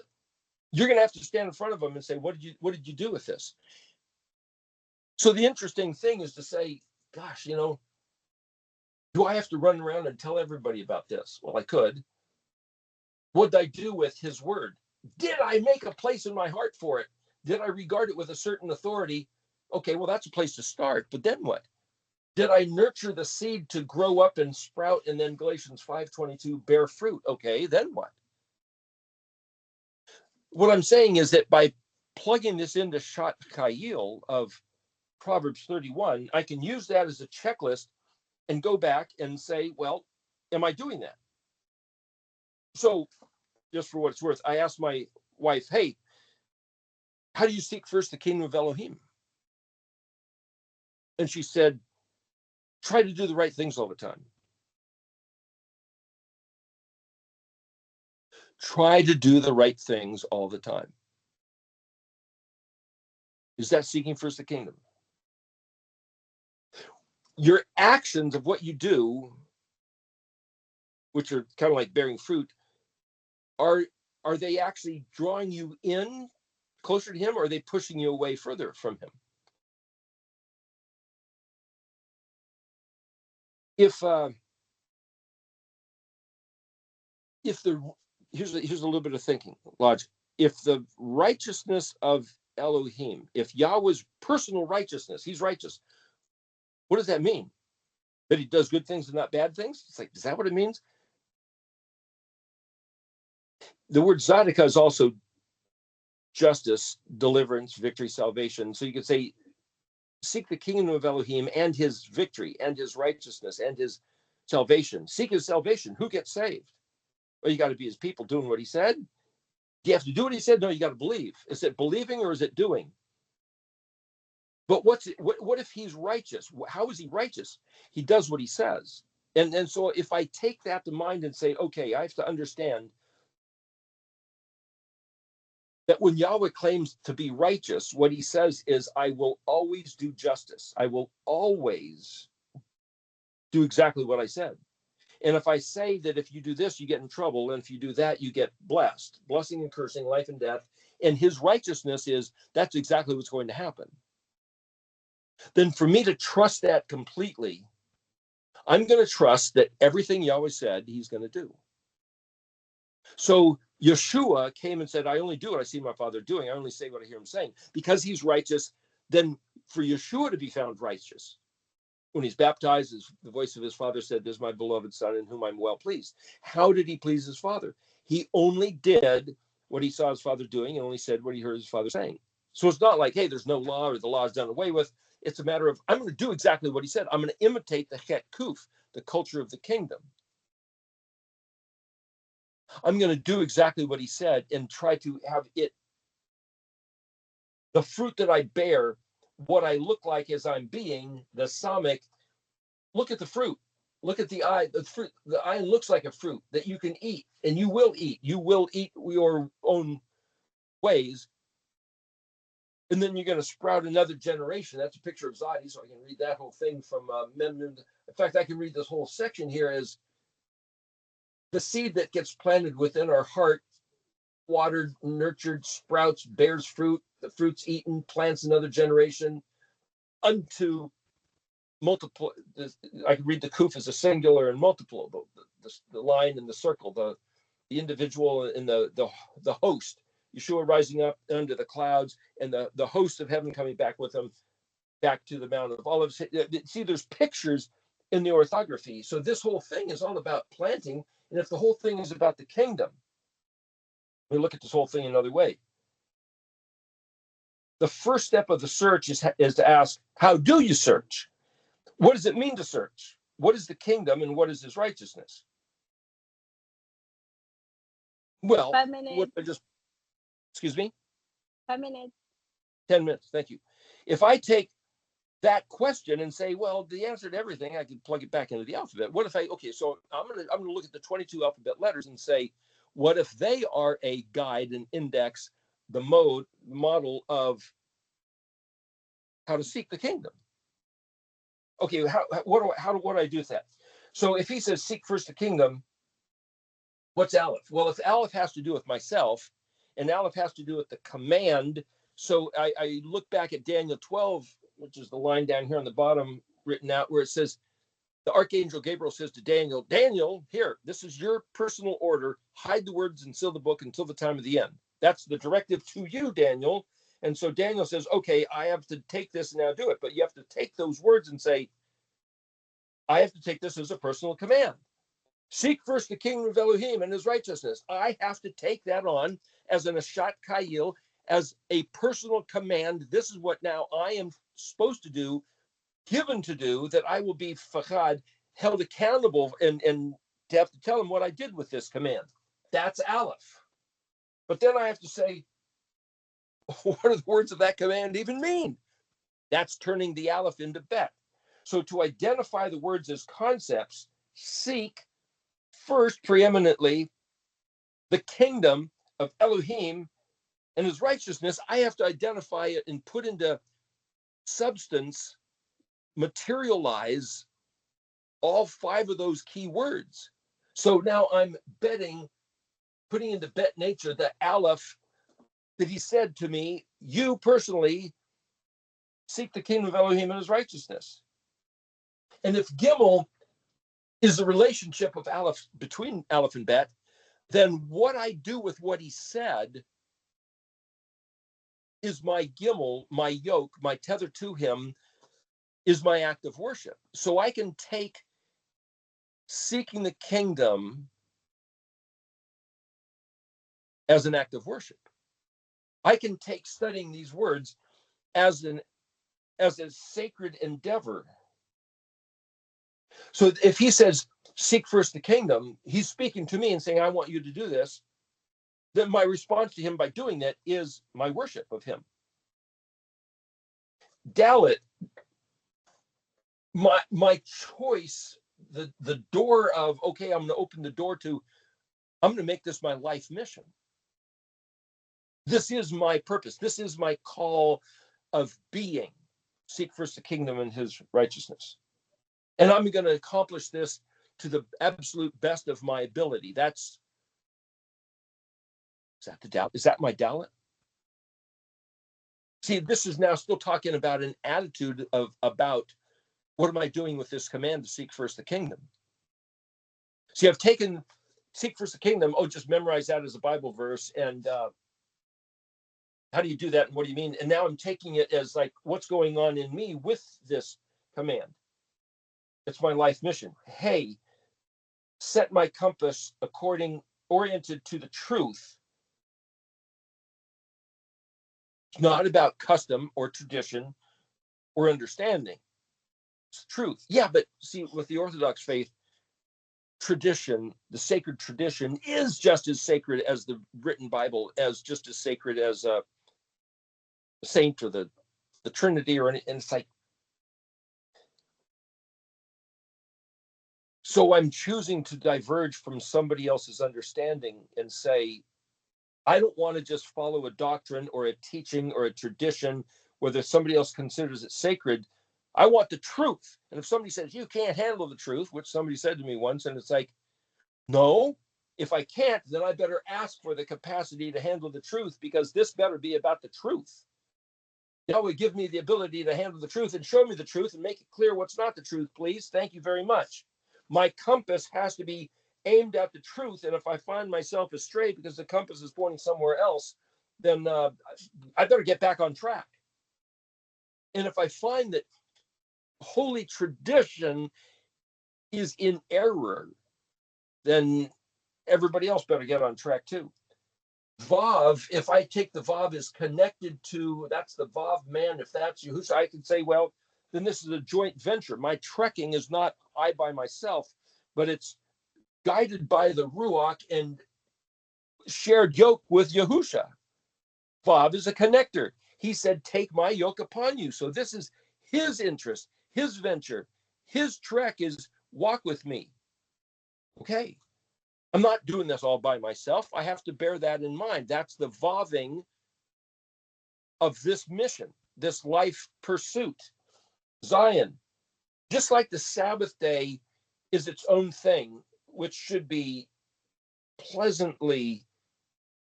You're going to have to stand in front of them and say, what did you do with this? So the interesting thing is to say, gosh, do I have to run around and tell everybody about this? Well, I could. What did I do with his word? Did I make a place in my heart for it? Did I regard it with a certain authority? Okay, well, that's a place to start. But then what? Did I nurture the seed to grow up and sprout, and then Galatians 5:22 bear fruit? Okay, then what? What I'm saying is that by plugging this into Shat Kayil of Proverbs 31, I can use that as a checklist and go back and say, well, am I doing that? So just for what it's worth, I asked my wife, hey, how do you seek first the kingdom of Elohim? And she said, try to do the right things all the time. Try to do the right things all the time. Is that seeking first the kingdom? Your actions of what you do, which are kind of like bearing fruit, are they actually drawing you in closer to him, or are they pushing you away further from him? Here's a little bit of thinking logic. If the righteousness of Elohim, if Yahweh's personal righteousness, he's righteous, what does that mean? That he does good things and not bad things? It's like, is that what it means? The word Zadika is also justice, deliverance, victory, salvation. So you could say, seek the kingdom of Elohim and his victory and his righteousness and his salvation. Seek his salvation. Who gets saved? Well, you got to be his people doing what he said. Do you have to do what he said? No, you got to believe. Is it believing or is it doing? But what if he's righteous? How is he righteous? He does what he says. And so if I take that to mind and say, okay, I have to understand that when Yahweh claims to be righteous, what he says is, I will always do justice. I will always do exactly what I said. And if I say that if you do this, you get in trouble, and if you do that, you get blessed, blessing and cursing, life and death, and his righteousness is, that's exactly what's going to happen. Then for me to trust that completely, I'm going to trust that everything Yahweh said, he's going to do. So Yeshua came and said, I only do what I see my Father doing. I only say what I hear him saying. Because he's righteous, then for Yeshua to be found righteous, when he's baptized, the voice of his Father said, this is my beloved Son in whom I'm well pleased. How did he please his Father? He only did what he saw his Father doing and only said what he heard his Father saying. So it's not like, hey, there's no law or the law is done away with. It's a matter of, I'm going to do exactly what he said. I'm going to imitate the het kuf, the culture of the kingdom. I'm going to do exactly what he said and try to have it, the fruit that I bear, what I look like as I'm being, the samic. Look at the fruit. Look at the eye. The fruit. The eye looks like a fruit that you can eat, and you will eat. You will eat your own ways, and then you're going to sprout another generation. That's a picture of Zadi, so I can read that whole thing from Memnon. In fact, I can read this whole section here as the seed that gets planted within our heart, watered, nurtured, sprouts, bears fruit. The fruit's eaten, plants another generation unto multiple. I can read the kuf as a singular and multiple, the line and the circle, the individual and the host. Yeshua rising up under the clouds, and the host of heaven coming back with him back to the Mount of Olives. See, there's pictures in the orthography. So this whole thing is all about planting. And if the whole thing is about the kingdom, we look at this whole thing another way. The first step of the search is to ask, how do you search? What does it mean to search? What is the kingdom and what is his righteousness? Well, 5 minutes. Excuse me? 5 minutes. 10 minutes, thank you. If I take that question and say, well, the answer to everything, I can plug it back into the alphabet. What if so I'm gonna look at the 22 alphabet letters and say, what if they are a guide, an index, the model of how to seek the kingdom? Okay, what do I do with that? So if he says seek first the kingdom, what's Aleph? Well, if Aleph has to do with myself, and Aleph has to do with the command, so I look back at Daniel 12, which is the line down here on the bottom written out, where it says, the archangel Gabriel says to Daniel, Daniel, here, this is your personal order. Hide the words and seal the book until the time of the end. That's the directive to you, Daniel. And so Daniel says, okay, I have to take this and now do it. But you have to take those words and say, I have to take this as a personal command. Seek first the kingdom of Elohim and his righteousness. I have to take that on as an MShKN, as a personal command. This is what now I am supposed to do, given to do, that I will be fachad, held accountable, and to have to tell him what I did with this command. That's Aleph. But then I have to say, what do the words of that command even mean? That's turning the Aleph into Bet. So to identify the words as concepts, seek first preeminently the kingdom of Elohim and his righteousness. I have to identify it and put into substance, materialize all 5 of those key words. So now I'm putting into bet nature the Aleph that he said to me, you personally seek the kingdom of Elohim and his righteousness. And if Gimel is the relationship of Aleph, between Aleph and Bet, then what I do with what he said is my Gimel, my yoke, my tether to him is my act of worship. So I can take seeking the kingdom as an act of worship. I can take studying these words as a sacred endeavor. So if he says, seek first the kingdom, he's speaking to me and saying, I want you to do this. Then my response to him by doing that is my worship of him. Dalit, my choice the door of, okay, I'm going to open the door to, I'm going to make this my life mission. This is my purpose. This is my call of being. Seek first the kingdom and his righteousness. And I'm going to accomplish this to the absolute best of my ability. Is that the doubt? Is that my talent? See, this is now still talking about an attitude about what am I doing with this command to seek first the kingdom? See, I've taken seek first the kingdom. Oh, just memorize that as a Bible verse. And how do you do that? And what do you mean? And now I'm taking it as like, what's going on in me with this command? It's my life mission. Hey, set my compass oriented to the truth. It's not about custom or tradition or understanding. It's truth. Yeah, but see, with the Orthodox faith, tradition, the sacred tradition, is just as sacred as the written Bible, as just as sacred as a saint or the Trinity or anything. And it's like, so I'm choosing to diverge from somebody else's understanding and say, I don't want to just follow a doctrine or a teaching or a tradition, whether somebody else considers it sacred. I want the truth. And if somebody says, you can't handle the truth, which somebody said to me once, and it's like, no, if I can't, then I better ask for the capacity to handle the truth, because this better be about the truth. Yahuah, give me the ability to handle the truth and show me the truth and make it clear what's not the truth, please. Thank you very much. My compass has to be aimed at the truth. And if I find myself astray because the compass is pointing somewhere else, then I better get back on track. And if I find that holy tradition is in error, then everybody else better get on track too. Vav, if I take the Vav is connected to, that's the Vav man, if that's YHUShO, I can say, well, then this is a joint venture. My trekking is not I by myself, but it's guided by the Ruach and shared yoke with Yahusha. Vav is a connector. He said, take my yoke upon you. So this is his interest, his venture, his trek is walk with me. Okay. I'm not doing this all by myself. I have to bear that in mind. That's the vaving of this mission, this life pursuit. Zion, just like the Sabbath day is its own thing, which should be pleasantly,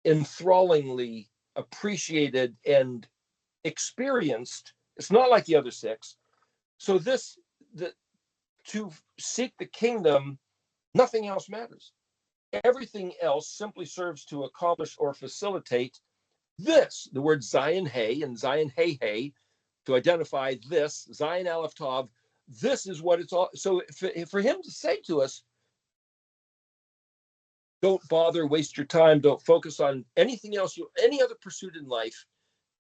enthrallingly appreciated and experienced. It's not like the other six. So to seek the kingdom, nothing else matters. Everything else simply serves to accomplish or facilitate this, the word Zion Hey and Zion Hey Hey, to identify this, Zion ALEF-TAV, this is what it's all. So for him to say to us, don't bother, waste your time, don't focus on anything else, any other pursuit in life,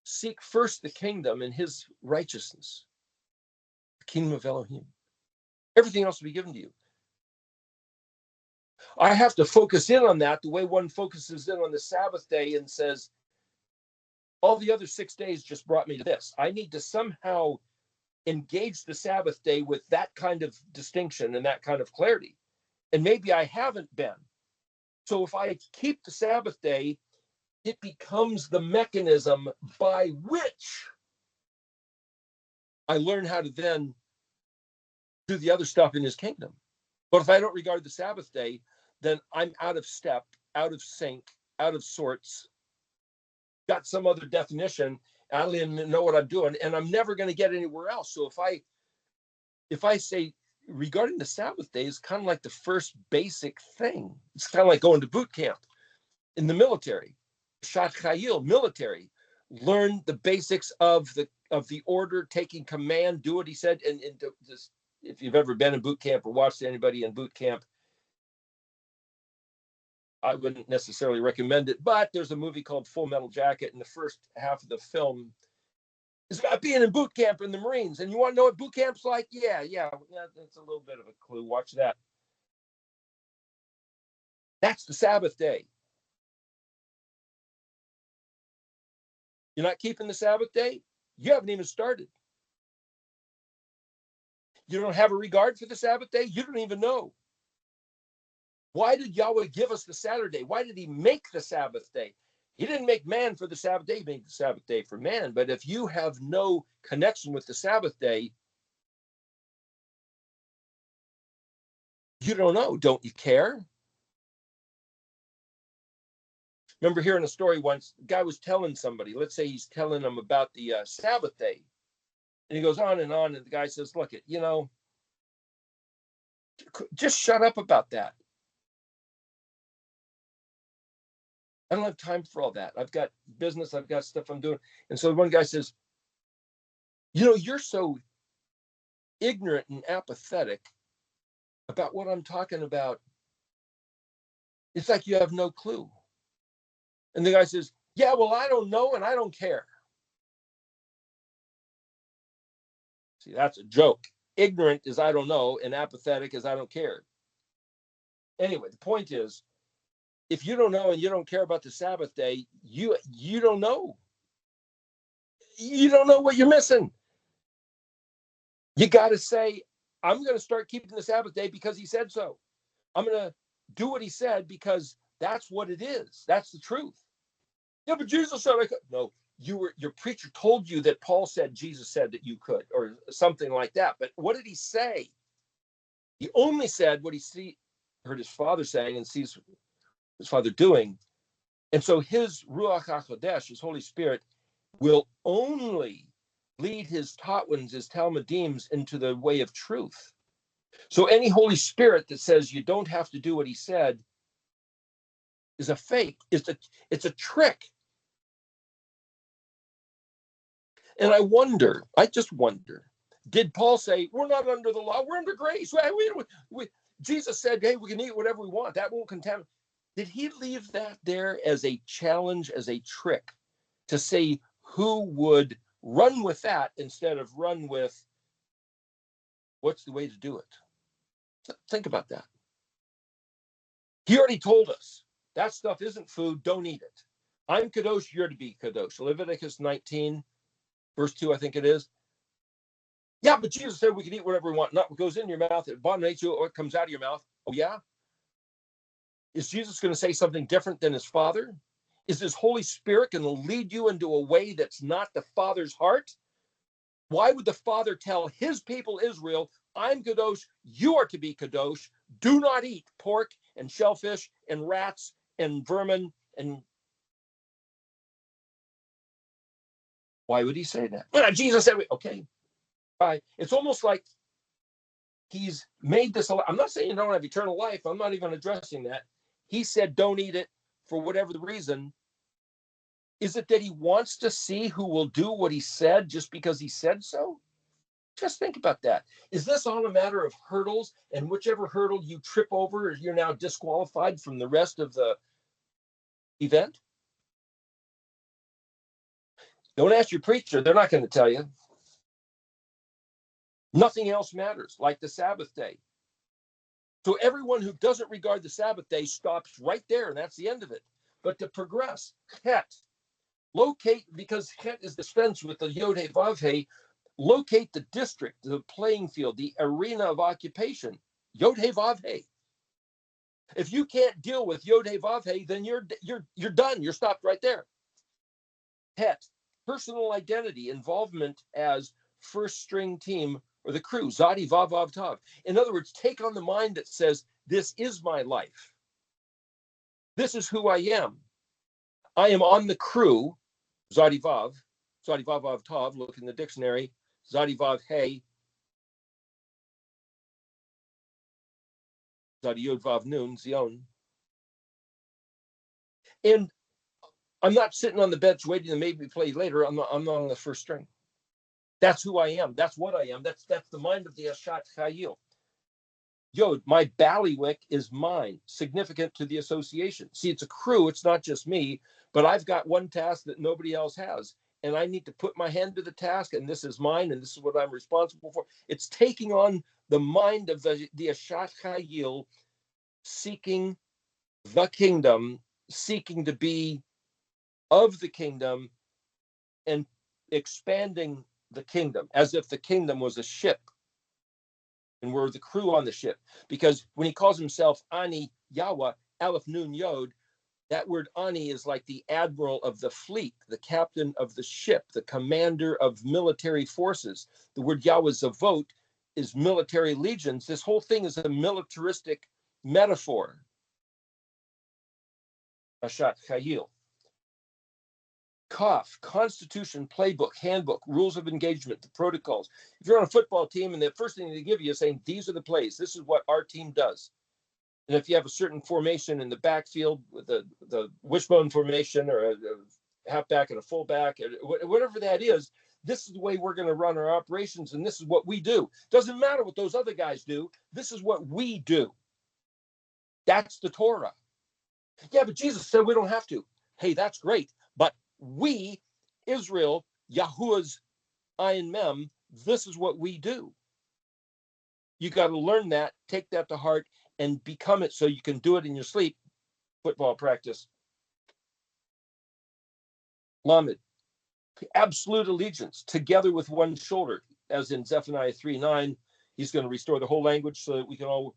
seek first the kingdom and his righteousness, the kingdom of Elohim. Everything else will be given to you. I have to focus in on that the way one focuses in on the Sabbath day and says, all the other 6 days just brought me to this. I need to somehow engage the Sabbath day with that kind of distinction and that kind of clarity. And maybe I haven't been. So if I keep the Sabbath day, it becomes the mechanism by which I learn how to then do the other stuff in his kingdom. But if I don't regard the Sabbath day, then I'm out of step, out of sync, out of sorts, got some other definition. I don't even know what I'm doing, and I'm never going to get anywhere else. So if I say regarding the Sabbath day is kind of like the first basic thing. It's kind of like going to boot camp in the military. Shat Chayil, military. Learn the basics of the order, taking command, do what he said. And just, if you've ever been in boot camp or watched anybody in boot camp, I wouldn't necessarily recommend it, but there's a movie called Full Metal Jacket, and the first half of the film is about being in boot camp in the Marines. And you want to know what boot camp's like? Yeah, that's a little bit of a clue. Watch that. That's the Sabbath day. You're not keeping the Sabbath day? You haven't even started. You don't have a regard for the Sabbath day? You don't even know. Why did Yahweh give us the Saturday? Why did he make the Sabbath day? He didn't make man for the Sabbath day, he made the Sabbath day for man. But if you have no connection with the Sabbath day, you don't know. Don't you care? Remember hearing a story once, the guy was telling somebody, let's say he's telling them about the Sabbath day. And he goes on, and the guy says, look, just shut up about that. I don't have time for all that. I've got business, I've got stuff I'm doing. And so one guy says, you're so ignorant and apathetic about what I'm talking about. It's like you have no clue. And the guy says, yeah, well, I don't know and I don't care. See, that's a joke. Ignorant is I don't know, and apathetic is I don't care. Anyway, the point is, if you don't know and you don't care about the Sabbath day, you don't know. You don't know what you're missing. You got to say, I'm going to start keeping the Sabbath day because he said so. I'm going to do what he said because that's what it is. That's the truth. Yeah, but Jesus said I could. No, your preacher told you that Paul said Jesus said that you could, or something like that. But what did he say? He only said what he heard his father saying and sees his father doing. And so his Ruach HaKodesh, his Holy Spirit, will only lead his taught ones, his Talmudims, into the way of truth. So any Holy Spirit that says you don't have to do what he said is a fake. It's a trick. And I just wonder, did Paul say, we're not under the law, we're under grace? Jesus said, hey, we can eat whatever we want. That won't contaminate. Did he leave that there as a challenge, as a trick, to say who would run with that instead of run with what's the way to do it? Think about that. He already told us that stuff isn't food, don't eat it. I'm kadosh, you're to be kadosh. Leviticus 19, verse 2, I think it is. Yeah, but Jesus said we can eat whatever we want. Not what goes in your mouth, it abominates you, or what comes out of your mouth. Oh, yeah? Is Jesus going to say something different than his Father? Is his Holy Spirit going to lead you into a way that's not the Father's heart? Why would the Father tell his people Israel, I'm kadosh, you are to be kadosh, do not eat pork and shellfish and rats and vermin? And why would he say that? Well, Jesus said, okay, bye. It's almost like he's made this. I'm not saying you don't have eternal life. I'm not even addressing that. He said, don't eat it for whatever the reason. Is it that he wants to see who will do what he said just because he said so? Just think about that. Is this all a matter of hurdles, and whichever hurdle you trip over, you're now disqualified from the rest of the event? Don't ask your preacher. They're not going to tell you. Nothing else matters, like the Sabbath day. So everyone who doesn't regard the Sabbath day stops right there, and that's the end of it. But to progress, het, locate, because het is dispensed with the Yod He Vav He, locate the district, the playing field, the arena of occupation, Yod He Vav He. If you can't deal with Yod He Vav He, then you're done. You're stopped right there. Het, personal identity, involvement as first string team or the crew, Zadi Vav Vav Tav. In other words, take on the mind that says, this is my life. This is who I am. I am on the crew, Zadi Vav Vav Tav, look in the dictionary, Zadi Vav He, Zadi Yod Vav Nun, Zion. And I'm not sitting on the bench waiting to maybe play later. I'm not on the first string. That's who I am. That's what I am. That's the mind of the HMShYCx. Yod, my ballywick is mine, significant to the association. See, it's a crew. It's not just me, but I've got one task that nobody else has. And I need to put my hand to the task, and this is mine, and this is what I'm responsible for. It's taking on the mind of the HMShYCx, seeking the kingdom, seeking to be of the kingdom, and expanding the kingdom as if the kingdom was a ship and we're the crew on the ship. Because when he calls himself Ani Yahuah, Aleph Nun Yod, that word Ani is like the admiral of the fleet, the captain of the ship, the commander of military forces. The word Yahuah Zavot is military legions. This whole thing is a militaristic metaphor. Ashat Chayil. Kaf, Constitution, Playbook, Handbook, Rules of Engagement, the protocols. If you're on a football team and the first thing they give you is saying, these are the plays, this is what our team does. And if you have a certain formation in the backfield with the wishbone formation or a halfback and a fullback, or whatever that is, this is the way we're going to run our operations, and this is what we do. Doesn't matter what those other guys do. This is what we do. That's the Torah. Yeah, but Jesus said we don't have to. Hey, that's great. But we, Israel, Yahuah's Ayin Mem, this is what we do. You got to learn that, take that to heart, and become it so you can do it in your sleep. Football practice. Lamed, absolute allegiance, together with one shoulder, as in Zephaniah 3:9. He's going to restore the whole language so that we can all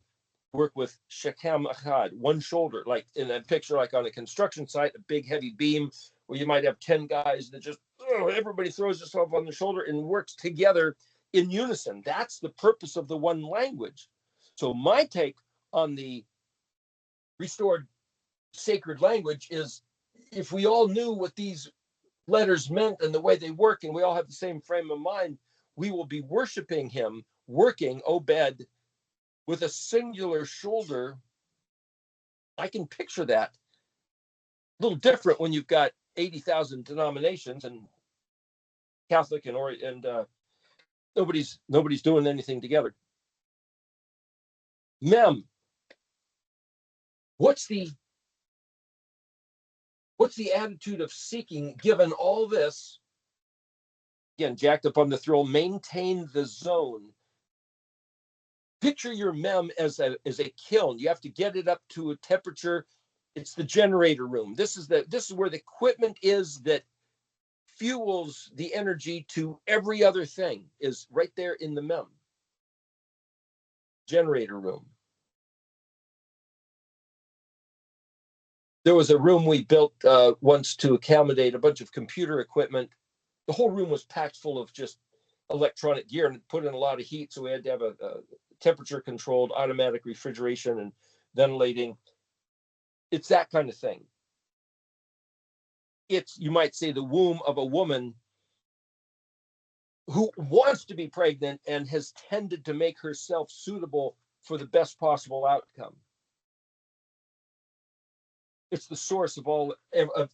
work with Shechem Echad, one shoulder, like in a picture, like on a construction site, a big heavy beam where you might have 10 guys that just, everybody throws themselves on the shoulder and works together in unison. That's the purpose of the one language. So my take on the restored sacred language is, if we all knew what these letters meant and the way they work, and we all have the same frame of mind, we will be worshiping him, working Obed with a singular shoulder. I can picture that. A little different when you've got 80,000 denominations and Catholic and nobody's doing anything together. Mem, what's the attitude of seeking, given all this? Again, jacked up on the throne, maintain the zone. Picture your mem as a kiln. You have to get it up to a temperature. It's the generator room. This is where the equipment is that fuels the energy to every other thing, is right there in the mem. Generator room. There was a room we built once to accommodate a bunch of computer equipment. The whole room was packed full of just electronic gear and put in a lot of heat, so we had to have a temperature controlled automatic refrigeration and ventilating. It's that kind of thing. It's, you might say, the womb of a woman who wants to be pregnant and has tended to make herself suitable for the best possible outcome. It's the source of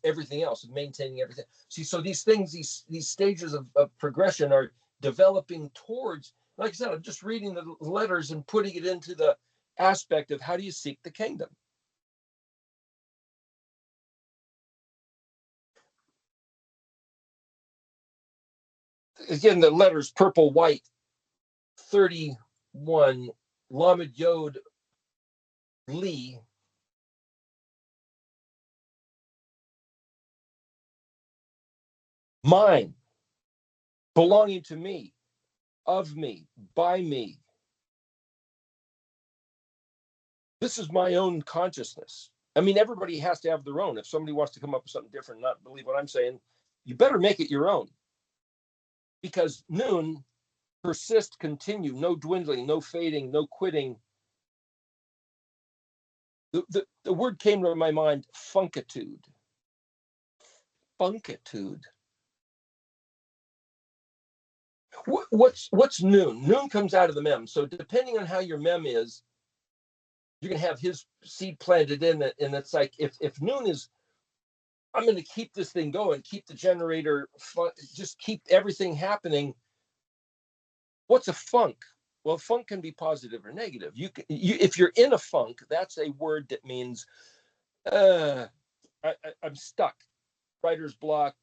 everything else, of maintaining everything. See, so these things, these stages of progression are developing towards, like I said, I'm just reading the letters and putting it into the aspect of how do you seek the kingdom. Again, the letters purple, white, 31, LAMED-YOD, Li. Mine, belonging to me, of me, by me. This is my own consciousness. I mean, everybody has to have their own. If somebody wants to come up with something different, not believe what I'm saying, you better make it your own. Because noon, persist, continue, no dwindling, no fading, no quitting. The word came to my mind, funkitude. Funkitude. What's noon? Noon comes out of the mem. So depending on how your mem is, you can have his seed planted in it. And it's like, if noon is, I'm going to keep this thing going, keep the generator, just keep everything happening. What's a funk? Well, funk can be positive or negative. If you're in a funk, that's a word that means I'm stuck. Writer's block.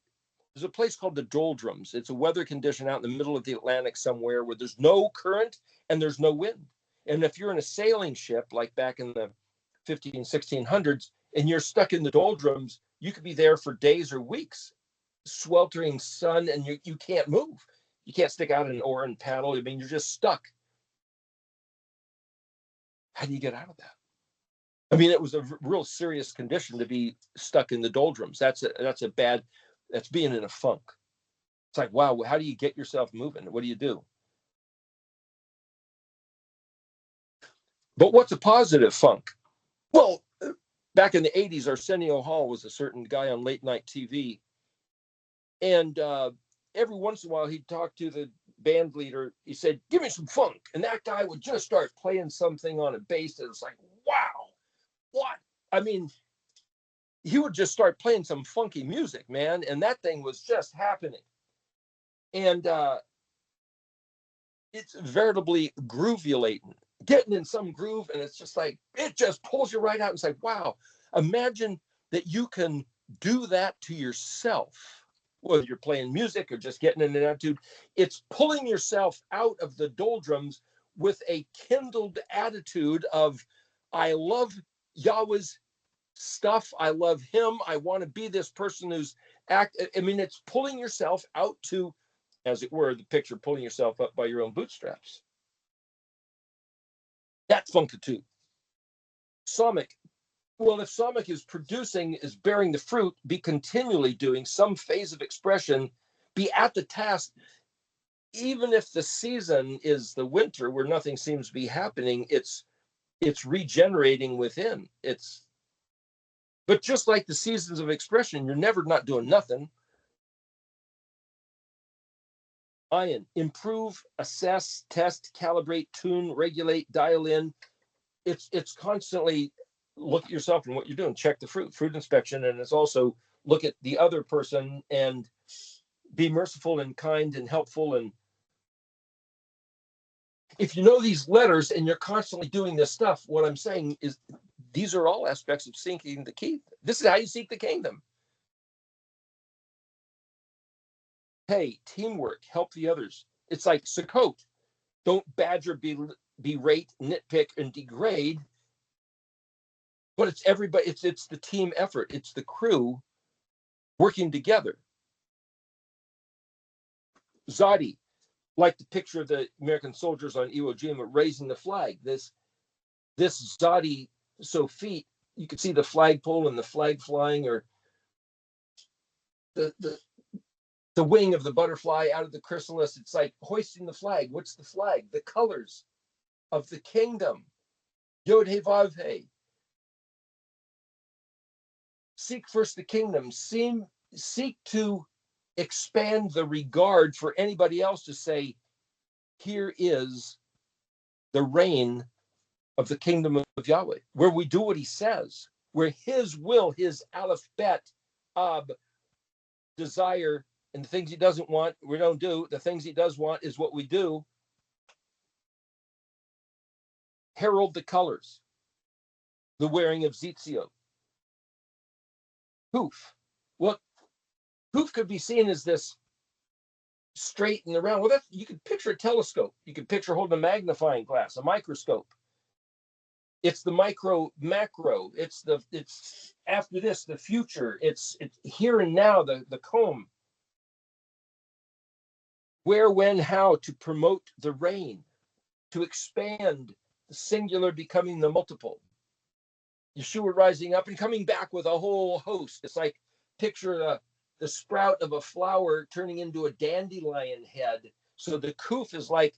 There's a place called the doldrums. It's a weather condition out in the middle of the Atlantic somewhere where there's no current and there's no wind. And if you're in a sailing ship, like back in the 1600s, and you're stuck in the doldrums, you could be there for days or weeks, sweltering sun, and you can't move. You can't stick out an oar and paddle. I mean, you're just stuck. How do you get out of that? I mean, it was a real serious condition to be stuck in the doldrums. That's being in a funk. It's like, wow, how do you get yourself moving? What do you do? But what's a positive funk? Well, back in the 80s, Arsenio Hall was a certain guy on late night TV. And every once in a while, he'd talk to the band leader. He said, give me some funk. And that guy would just start playing something on a bass. And it's like, wow, what? I mean, he would just start playing some funky music, man. And that thing was just happening. And it's veritably groovulating, getting in some groove. And it's just like, it just pulls you right out. It's like, wow, imagine that you can do that to yourself, whether you're playing music or just getting in an attitude. It's pulling yourself out of the doldrums with a kindled attitude of, I love Yahweh's stuff. I love him. I want to be this person who's I mean, it's pulling yourself out to, as it were, the picture, pulling yourself up by your own bootstraps. That's funkitude. Psalmic. Well, if psalmic is bearing the fruit, be continually doing some phase of expression, be at the task, even if the season is the winter where nothing seems to be happening, it's regenerating within. But just like the seasons of expression, you're never not doing nothing. Iron, improve, assess, test, calibrate, tune, regulate, dial in. It's constantly look at yourself and what you're doing. Check the fruit inspection. And it's also look at the other person and be merciful and kind and helpful. And if you know these letters and you're constantly doing this stuff, what I'm saying is these are all aspects of seeking the key. This is how you seek the kingdom. Hey, teamwork, help the others. It's like Sukkot. Don't badger, berate, nitpick, and degrade. But it's everybody. It's the team effort. It's the crew working together. Zadi, like the picture of the American soldiers on Iwo Jima raising the flag. This Zadi, so feet, you could see the flagpole and the flag flying, or the wing of the butterfly out of the chrysalis. It's like hoisting the flag. What's the flag? The colors of the kingdom. Yod He Vav He. Seek first the kingdom. Seek to expand the regard for anybody else to say, here is the reign of the kingdom of Yahweh, where we do what he says, where his will, his ALEF-BEIT, desire, and the things he doesn't want, we don't do. The things he does want is what we do. Herald the colors, the wearing of Zitzio. Hoof. Well, hoof could be seen as this straight and around. Well, you could picture a telescope. You could picture holding a magnifying glass, a microscope. It's the macro. It's after this, the future. It's here and now, the comb. Where, when, how to promote the reign, to expand the singular becoming the multiple. Yeshua rising up and coming back with a whole host. It's like picture the sprout of a flower turning into a dandelion head. So the kuf is like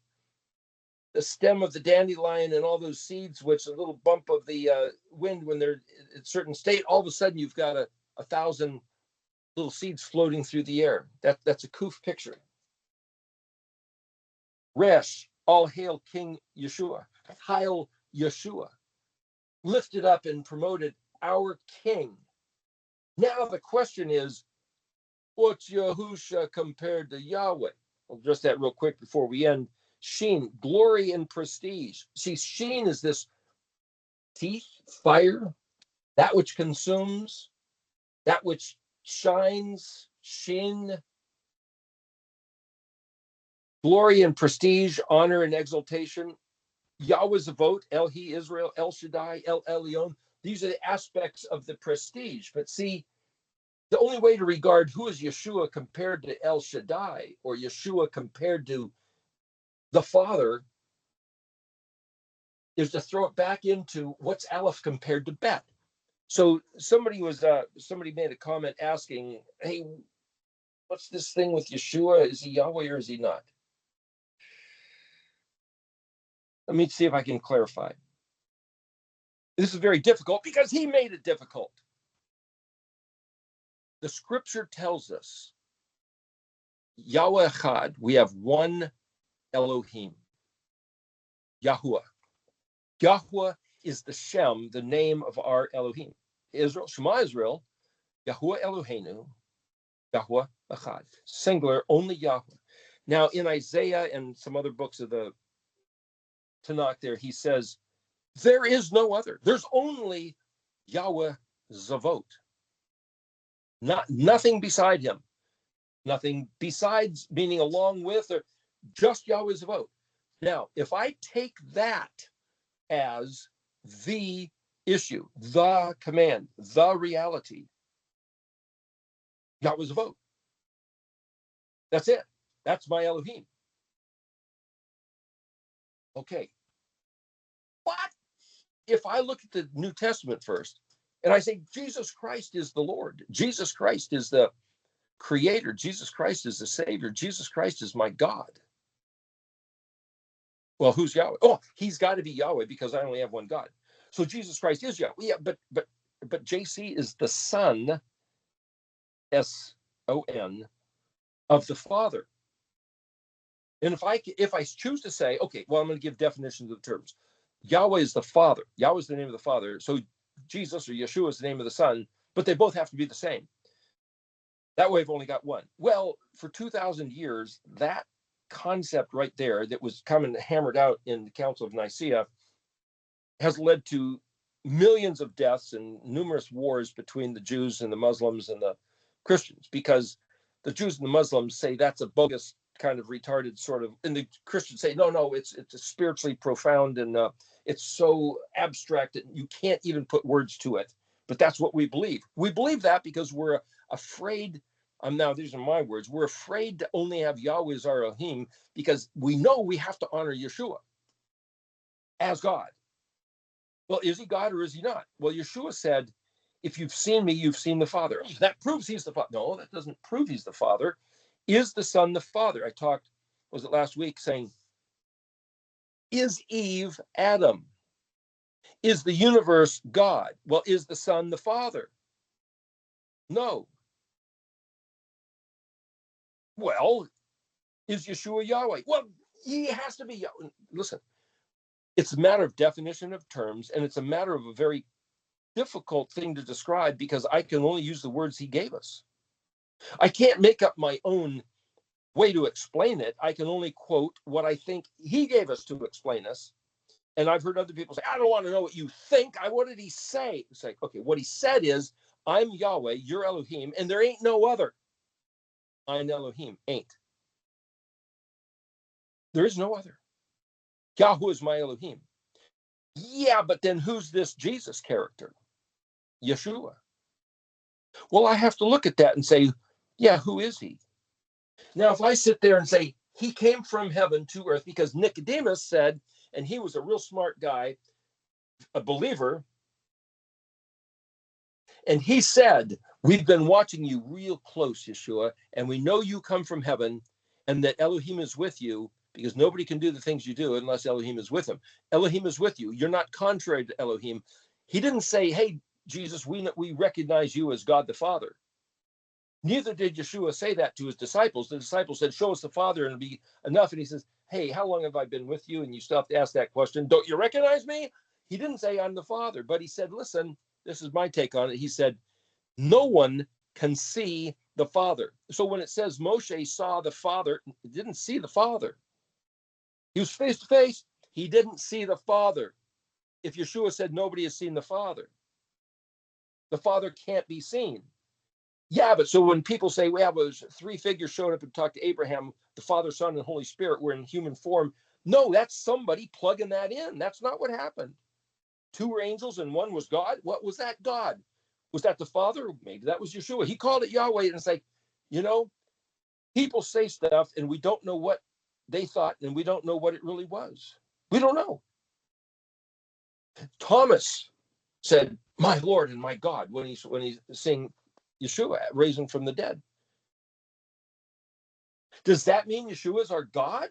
the stem of the dandelion and all those seeds, which a little bump of the wind when they're in a certain state, all of a sudden you've got a 1,000 little seeds floating through the air. That's a kuf picture. Resh, all hail King Yeshua. Hail Yeshua. Lifted up and promoted our King. Now the question is, what's Yahusha compared to Yahweh? I'll address that real quick before we end. Sheen, glory and prestige. See, Sheen is this teeth, fire, that which consumes, that which shines, Shin. Glory and prestige, honor and exaltation. Yahweh's vote, El He Israel, El Shaddai, El Elyon. These are the aspects of the prestige. But see, the only way to regard who is Yeshua compared to El Shaddai or Yeshua compared to the Father is to throw it back into what's Aleph compared to Bet. So somebody made a comment asking, hey, what's this thing with Yeshua? Is he Yahweh or is he not? Let me see if I can clarify. This is very difficult because he made it difficult. The scripture tells us, Yahweh Echad, we have one Elohim, Yahuah. Yahuah is the Shem, the name of our Elohim. Israel, Shema Israel, Yahuah Eloheinu, Yahuah Echad. Singular, only Yahuah. Now, in Isaiah and some other books of the Tanakh there, he says, there is no other. There's only Yahweh Zavot. Nothing beside him. Nothing besides, meaning along with, or just Yahweh Zavot. Now, if I take that as the issue, the command, the reality, Yahweh Zavot. That's it. That's my Elohim. Okay. But if I look at the New Testament first, and I say, Jesus Christ is the Lord. Jesus Christ is the Creator. Jesus Christ is the Savior. Jesus Christ is my God. Well, who's Yahweh? Oh, he's got to be Yahweh because I only have one God. So Jesus Christ is Yahweh. Yeah, but JC is the Son, S-O-N, of the Father. And if I choose to say, okay, well, I'm going to give definitions of the terms. Yahweh is the Father. Yahweh is the name of the Father. So Jesus or Yeshua is the name of the Son, but they both have to be the same. That way I've only got one. Well, for 2,000 years, that concept right there that was coming hammered out in the Council of Nicaea has led to millions of deaths and numerous wars between the Jews and the Muslims and the Christians, because the Jews and the Muslims say that's a bogus kind of retarded sort of, and the Christians say, no, it's spiritually profound and it's so abstract that you can't even put words to it. But that's what we believe. We believe that because we're afraid. Now, these are my words. We're afraid to only have Yahweh as our Elohim because we know we have to honor Yeshua as God. Well, is he God or is he not? Well, Yeshua said, if you've seen me, you've seen the Father. That proves he's the Father. No, that doesn't prove he's the Father. Is the Son the Father? I talked, was it last week, saying, is Eve Adam? Is the universe God? Well, is the Son the Father? No. Well, is Yeshua Yahweh? Well, he has to be Yahweh. Listen, it's a matter of definition of terms, and it's a matter of a very difficult thing to describe because I can only use the words he gave us. I can't make up my own way to explain it. I can only quote what I think he gave us to explain us. And I've heard other people say, I don't want to know what you think. What did he say? It's like, okay, what he said is, I'm Yahweh, you're Elohim, and there ain't no other. I'm Elohim, ain't. There is no other. Yahuah is my Elohim. Yeah, but then who's this Jesus character? Yeshua. Well, I have to look at that and say, yeah, who is he? Now, if I sit there and say, he came from heaven to earth because Nicodemus said, and he was a real smart guy, a believer, and he said, we've been watching you real close, Yeshua, and we know you come from heaven and that Elohim is with you because nobody can do the things you do unless Elohim is with him. Elohim is with you. You're not contrary to Elohim. He didn't say, hey, Jesus, we recognize you as God the Father. Neither did Yeshua say that to his disciples. The disciples said, show us the Father and it'll be enough. And he says, hey, how long have I been with you? And you still have to ask that question. Don't you recognize me? He didn't say I'm the Father, but he said, listen, this is my take on it. He said, no one can see the Father. So when it says Moshe saw the Father, he didn't see the Father. He was face to face. He didn't see the Father. If Yeshua said nobody has seen the Father can't be seen. Yeah, but so when people say, well, three figures showed up and talked to Abraham, the Father, Son, and Holy Spirit were in human form. No, that's somebody plugging that in. That's not what happened. Two were angels and one was God. What was that God? Was that the Father? Maybe that was Yeshua. He called it Yahweh. And it's like, people say stuff and we don't know what they thought and we don't know what it really was. We don't know. Thomas said, "My Lord and my God," when he's seeing Yeshua raising from the dead. Does that mean Yeshua is our God?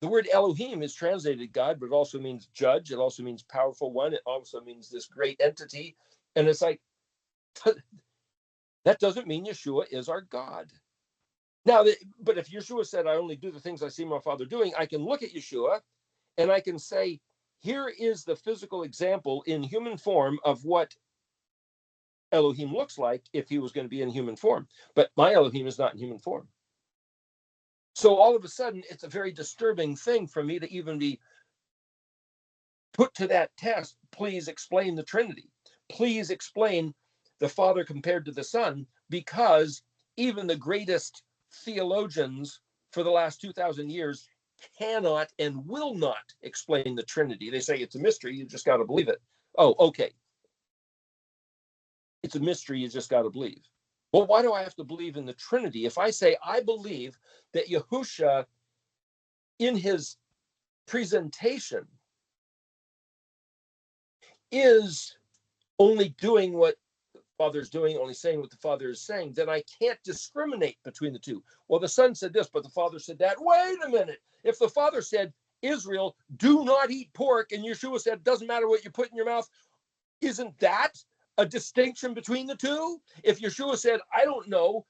The word Elohim is translated God, but it also means judge. It also means powerful one. It also means this great entity. And it's like, that doesn't mean Yeshua is our God. Now, but if Yeshua said, "I only do the things I see my Father doing," I can look at Yeshua and I can say, here is the physical example in human form of what Elohim looks like if he was going to be in human form. But my Elohim is not in human form. So all of a sudden, it's a very disturbing thing for me to even be put to that test. Please explain the Trinity. Please explain the Father compared to the Son, because even the greatest theologians for the last 2,000 years cannot and will not explain the Trinity. They say it's a mystery, you just got to believe it. Oh, okay. It's a mystery, you just got to believe. Well, why do I have to believe in the Trinity? If I say I believe that Yahusha, in his presentation, is only doing what the Father's doing, only saying what the Father is saying, then I can't discriminate between the two. Well, the Son said this, but the Father said that. Wait a minute. If the Father said, "Israel, do not eat pork," and Yeshua said, "Doesn't matter what you put in your mouth," isn't that a distinction between the two? If Yeshua said, "I don't know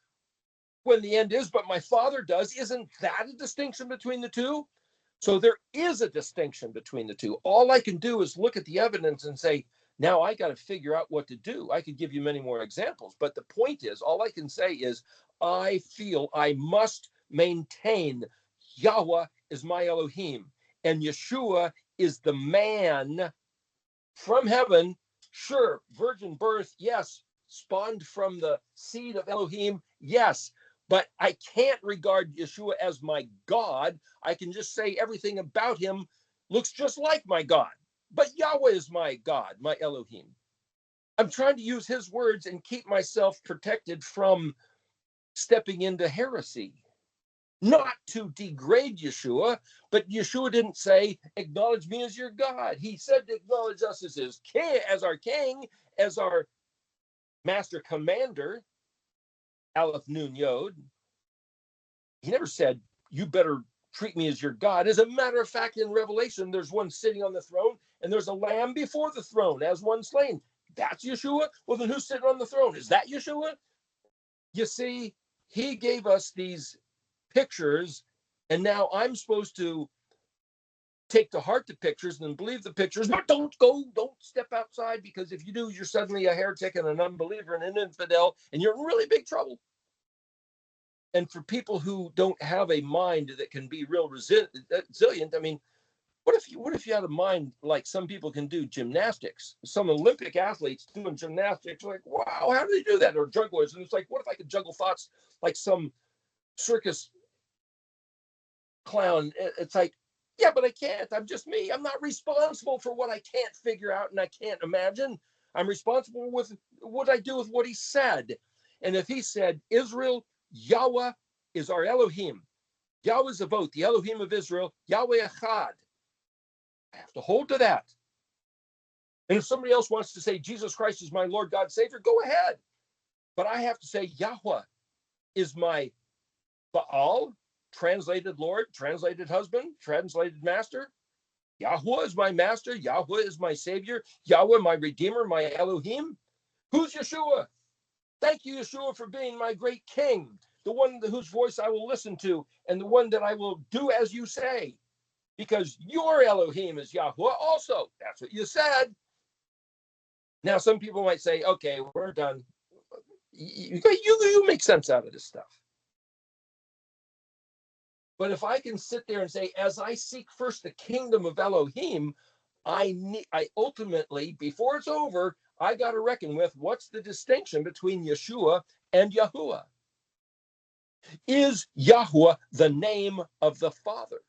when the end is, but my Father does," isn't that a distinction between the two? So there is a distinction between the two. All I can do is look at the evidence and say, now I got to figure out what to do. I could give you many more examples, but the point is, all I can say is, I feel I must maintain Yahuah is my Elohim, and Yeshua is the man from heaven. Sure, virgin birth, yes. Spawned from the seed of Elohim, yes. But I can't regard Yeshua as my God. I can just say everything about him looks just like my God. But Yahweh is my God, my Elohim. I'm trying to use his words and keep myself protected from stepping into heresy. Not to degrade Yeshua, but Yeshua didn't say, "Acknowledge me as your God." He said to acknowledge us as his king, as our king, as our master commander, ALEF-TAV. He never said, "You better treat me as your God." As a matter of fact, in Revelation, there's one sitting on the throne, and there's a lamb before the throne as one slain. That's Yeshua? Well, then who's sitting on the throne? Is that Yeshua? You see, he gave us these pictures, and now I'm supposed to take to heart the pictures and believe the pictures, but don't step outside, because if you do, you're suddenly a heretic and an unbeliever and an infidel, and you're in really big trouble. And for people who don't have a mind that can be real resilient, I mean, what if you had a mind like some people can do gymnastics? Some Olympic athletes doing gymnastics, like, wow, how do they do that? Or jugglers, and it's like, what if I could juggle thoughts like some circus clown? It's like, yeah, but I can't. I'm just me. I'm not responsible for what I can't figure out and I can't imagine. I'm responsible with what I do with what he said. And if he said, "Israel, Yahuah is our Elohim. Yahuah is Avot, the Elohim of Israel, Yahweh Echad," I have to hold to that. And if somebody else wants to say Jesus Christ is my Lord, God, Savior, go ahead. But I have to say Yahuah is my Baal, translated Lord, translated husband, translated master. Yahuah is my master. Yahuah is my savior. Yahweh, my redeemer, my Elohim. Who's Yeshua? Thank you, Yeshua, for being my great king, the one whose voice I will listen to, and the one that I will do as you say, because your Elohim is Yahuah also. That's what you said. Now, some people might say, "Okay, we're done." You make sense out of this stuff. But if I can sit there and say, as I seek first the kingdom of Elohim, I ultimately, before it's over, I got to reckon with what's the distinction between Yeshua and Yahuah. Is Yahuah the name of the Father?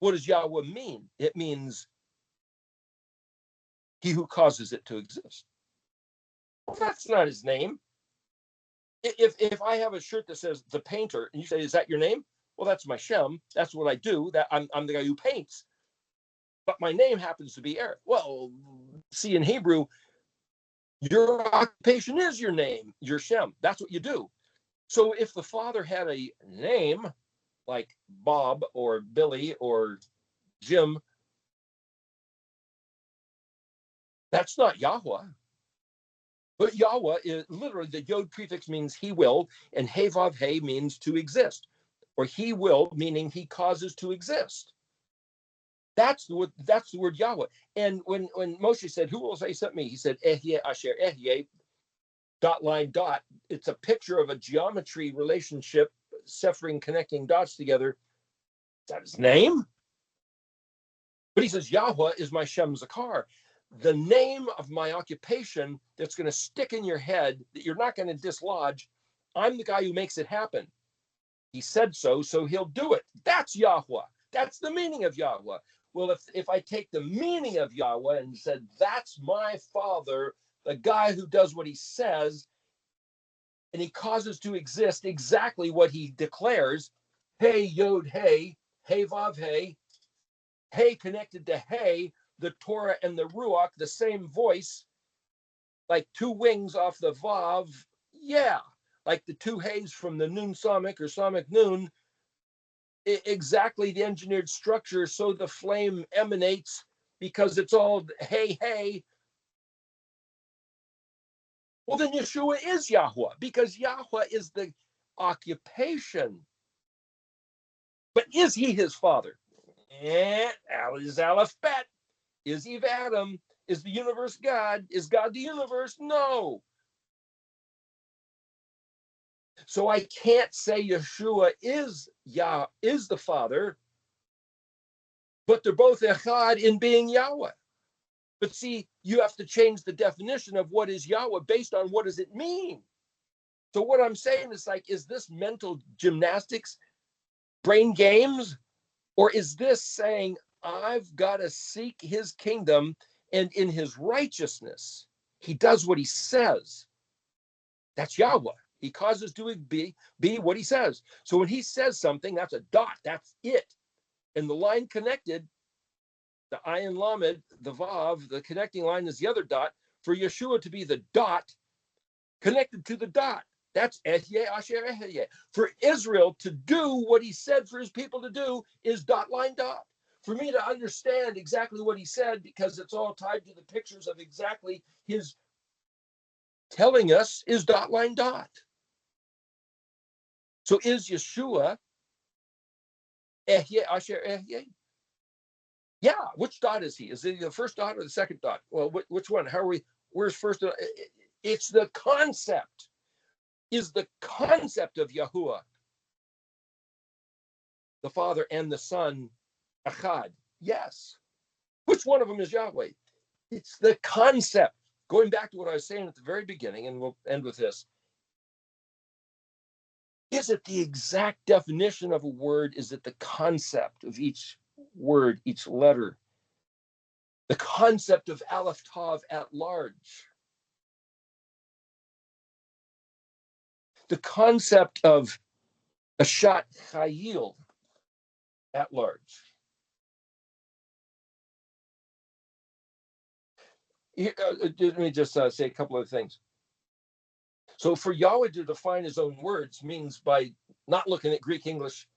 What does Yahuah mean? It means he who causes it to exist. Well, that's not his name. If I have a shirt that says the painter, and you say, "Is that your name?" Well, that's my Shem. That's what I do. That I'm the guy who paints. but my name happens to be Eric. Well, see, in Hebrew, your occupation is your name, your Shem. That's what you do. So if the father had a name like Bob or Billy or Jim, that's not Yahuah. But Yahuah is literally, the Yod prefix means he will, and He Vav He means to exist, or he will, meaning he causes to exist. That's the word Yahuah. And when Moshe said, "Who will say sent me?" He said, "Ehyeh asher ehyeh," dot line dot. It's a picture of a geometry relationship, severing, connecting dots together. Is that his name? But he says, Yahuah is my Shem Zakar. The name of my occupation that's going to stick in your head, that you're not going to dislodge. I'm the guy who makes it happen. He said so, so he'll do it. That's Yahuah. That's the meaning of Yahuah. Well, if I take the meaning of Yahuah and said, that's my father, the guy who does what he says, and he causes to exist exactly what he declares, Hey, Yod, Hey, Hey, Vav, Hey connected to Hey, the Torah and the Ruach, the same voice, like two wings off the Vav. Yeah, like the two Heys from the Nun Samic or Samic Nun, exactly the engineered structure so the flame emanates because it's all Hey, Hey. Well, then Yeshua is Yahuah because Yahuah is the occupation. But is he his father? Is ALEF-BEIT. Is Eve Adam? Is the universe God? Is God the universe? No. So I can't say Yeshua is the Father, but they're both Echad in being Yahweh. But see, you have to change the definition of what is Yahweh based on what does it mean. So what I'm saying is like, is this mental gymnastics, brain games, or is this saying I've got to seek his kingdom and in his righteousness, he does what he says. That's Yahweh. He causes to be what he says. So when he says something, that's a dot. That's it. And the line connected, the ayin lamed, the vav, the connecting line is the other dot. For Yeshua to be the dot connected to the dot, that's ehyeh asher ehyeh. For Israel to do what he said for his people to do is dot line dot. For me to understand exactly what he said, because it's all tied to the pictures of exactly his telling us, is dot line dot. So is Yeshua ehyeh asher ehyeh? Yeah, which dot is he? Is it the first dot or the second dot? Well, which one? How are we? Where's first? It's the concept. Is the concept of Yahuah, the Father and the Son, Echad? Yes. Which one of them is Yahweh? It's the concept. Going back to what I was saying at the very beginning, and we'll end with this. Is it the exact definition of a word? Is it the concept of each word, each letter? The concept of ALEF-TAV at large. The concept of a shot chayil at large. Let me just say a couple of things. So for Yahweh to define his own words means by not looking at Greek, English,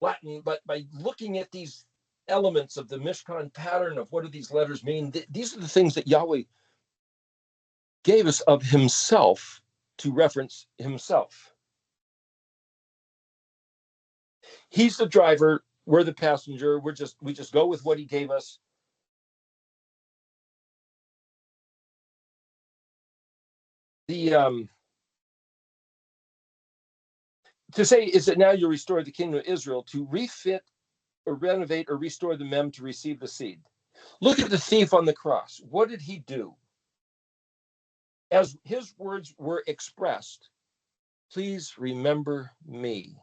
Latin, but by looking at these elements of the Mishkan pattern of what do these letters mean. These are the things that Yahweh gave us of himself to reference himself. He's the driver, we're the passenger, we just go with what he gave us. To say, is it now you restore the kingdom of Israel to refit or renovate or restore the mem to receive the seed? Look at the thief on the cross. What did he do? As his words were expressed, please remember me.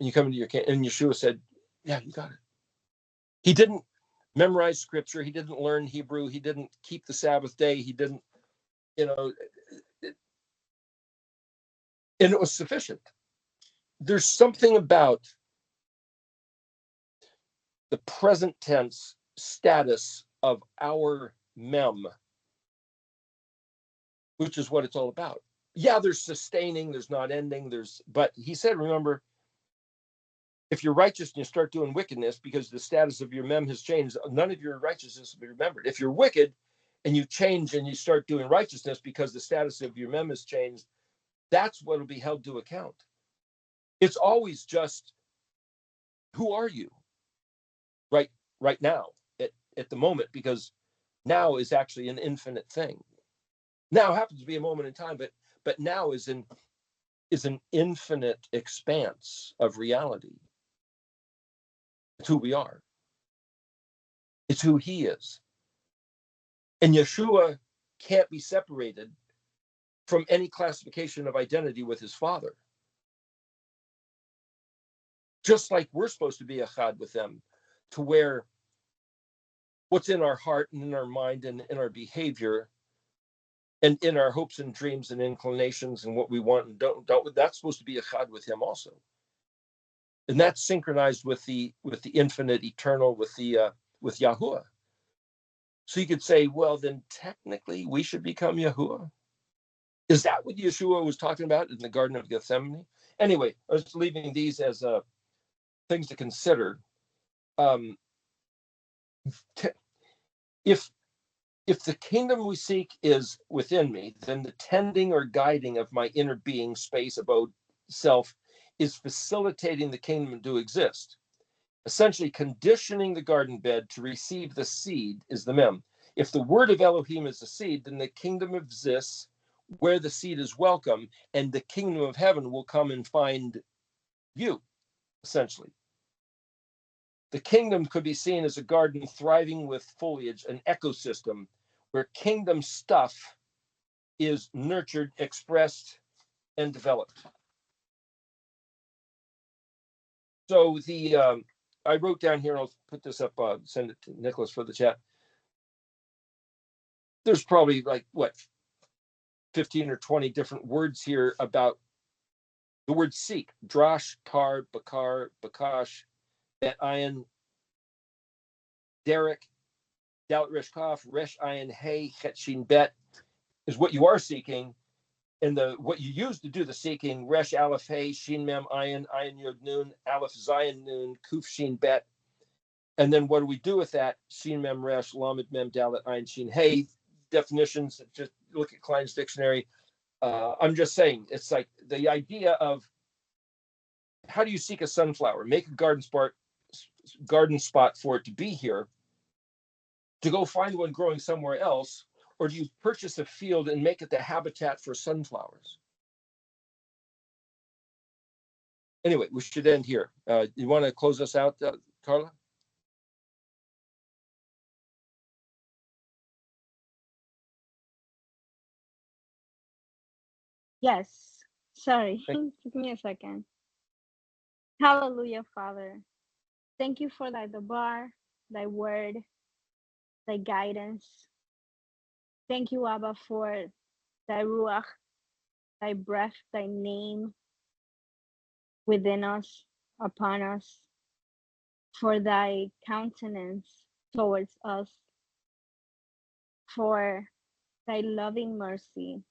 And you come into your camp, and Yeshua said, yeah, you got it. He didn't memorize scripture. He didn't learn Hebrew. He didn't keep the Sabbath day. He didn't, and it was sufficient. There's something about the present tense status of our mem, which is what it's all about. Yeah, there's sustaining, there's not ending, but he said, remember, if you're righteous and you start doing wickedness because the status of your mem has changed, none of your righteousness will be remembered. If you're wicked and you change and you start doing righteousness because the status of your mem has changed, that's what will be held to account. It's always just, who are you right now at the moment, because now is actually an infinite thing. Now happens to be a moment in time, but now is an infinite expanse of reality. It's who we are. It's who he is. And Yeshua can't be separated from any classification of identity with his Father. Just like we're supposed to be echad with them, to where what's in our heart and in our mind and in our behavior and in our hopes and dreams and inclinations and what we want and don't, that's supposed to be echad with him also. And that's synchronized with the infinite eternal, with Yahuah. So you could say, well, then technically we should become Yahuah. Is that what Yeshua was talking about in the Garden of Gethsemane? Anyway, I was leaving these as things to consider. If the kingdom we seek is within me, then the tending or guiding of my inner being, space, abode, self, is facilitating the kingdom to exist. Essentially, conditioning the garden bed to receive the seed is the mem. If the word of Elohim is the seed, then the kingdom exists where the seed is welcome, and the kingdom of heaven will come and find you, essentially. The kingdom could be seen as a garden thriving with foliage, an ecosystem where kingdom stuff is nurtured, expressed, and developed. So I wrote down here, and I'll put this up, send it to Nicholas for the chat. There's probably 15 or 20 different words here about the word seek. Drash, tar, bakar, bakash, bet ayin, derek, dalet resh kaf, resh ayin, hey, chet shin bet is what you are seeking. And what you use to do the seeking, resh aleph hey, shin mem ayin, ayin yod nun, aleph zayin nun, kuf shin bet. And then what do we do with that? Shin mem resh, lamed mem dalet ayin shin hey. Definitions, just look at Klein's dictionary. I'm just saying, it's like the idea of, how do you seek a sunflower? Make a garden spot for it to be here, to go find one growing somewhere else, or do you purchase a field and make it the habitat for sunflowers? Anyway, we should end here. You want to close us out, Carla? Yes. Sorry. Give me a second. Hallelujah, Father. Thank you for thy bar, thy word, thy guidance. Thank you, Abba, for thy ruach, thy breath, thy name within us, upon us, for thy countenance towards us, for thy loving mercy.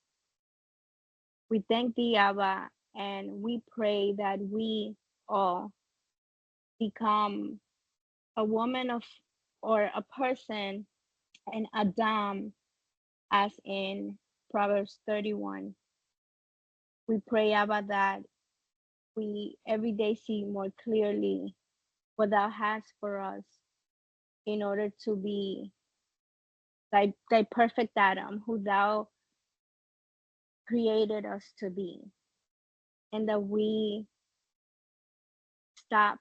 We thank thee, Abba, and we pray that we all become a woman or a person, an Adam, as in Proverbs 31. We pray, Abba, that we every day see more clearly what thou hast for us in order to be thy perfect Adam, who thou created us to be, and that we stop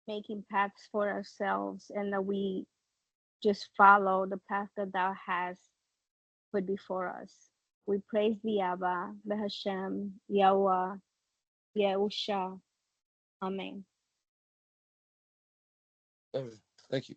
making paths for ourselves and that we just follow the path that thou hast put before us. We praise thee, Abba, HaShem, Yahuah, YHUShO. Amen. Thank you.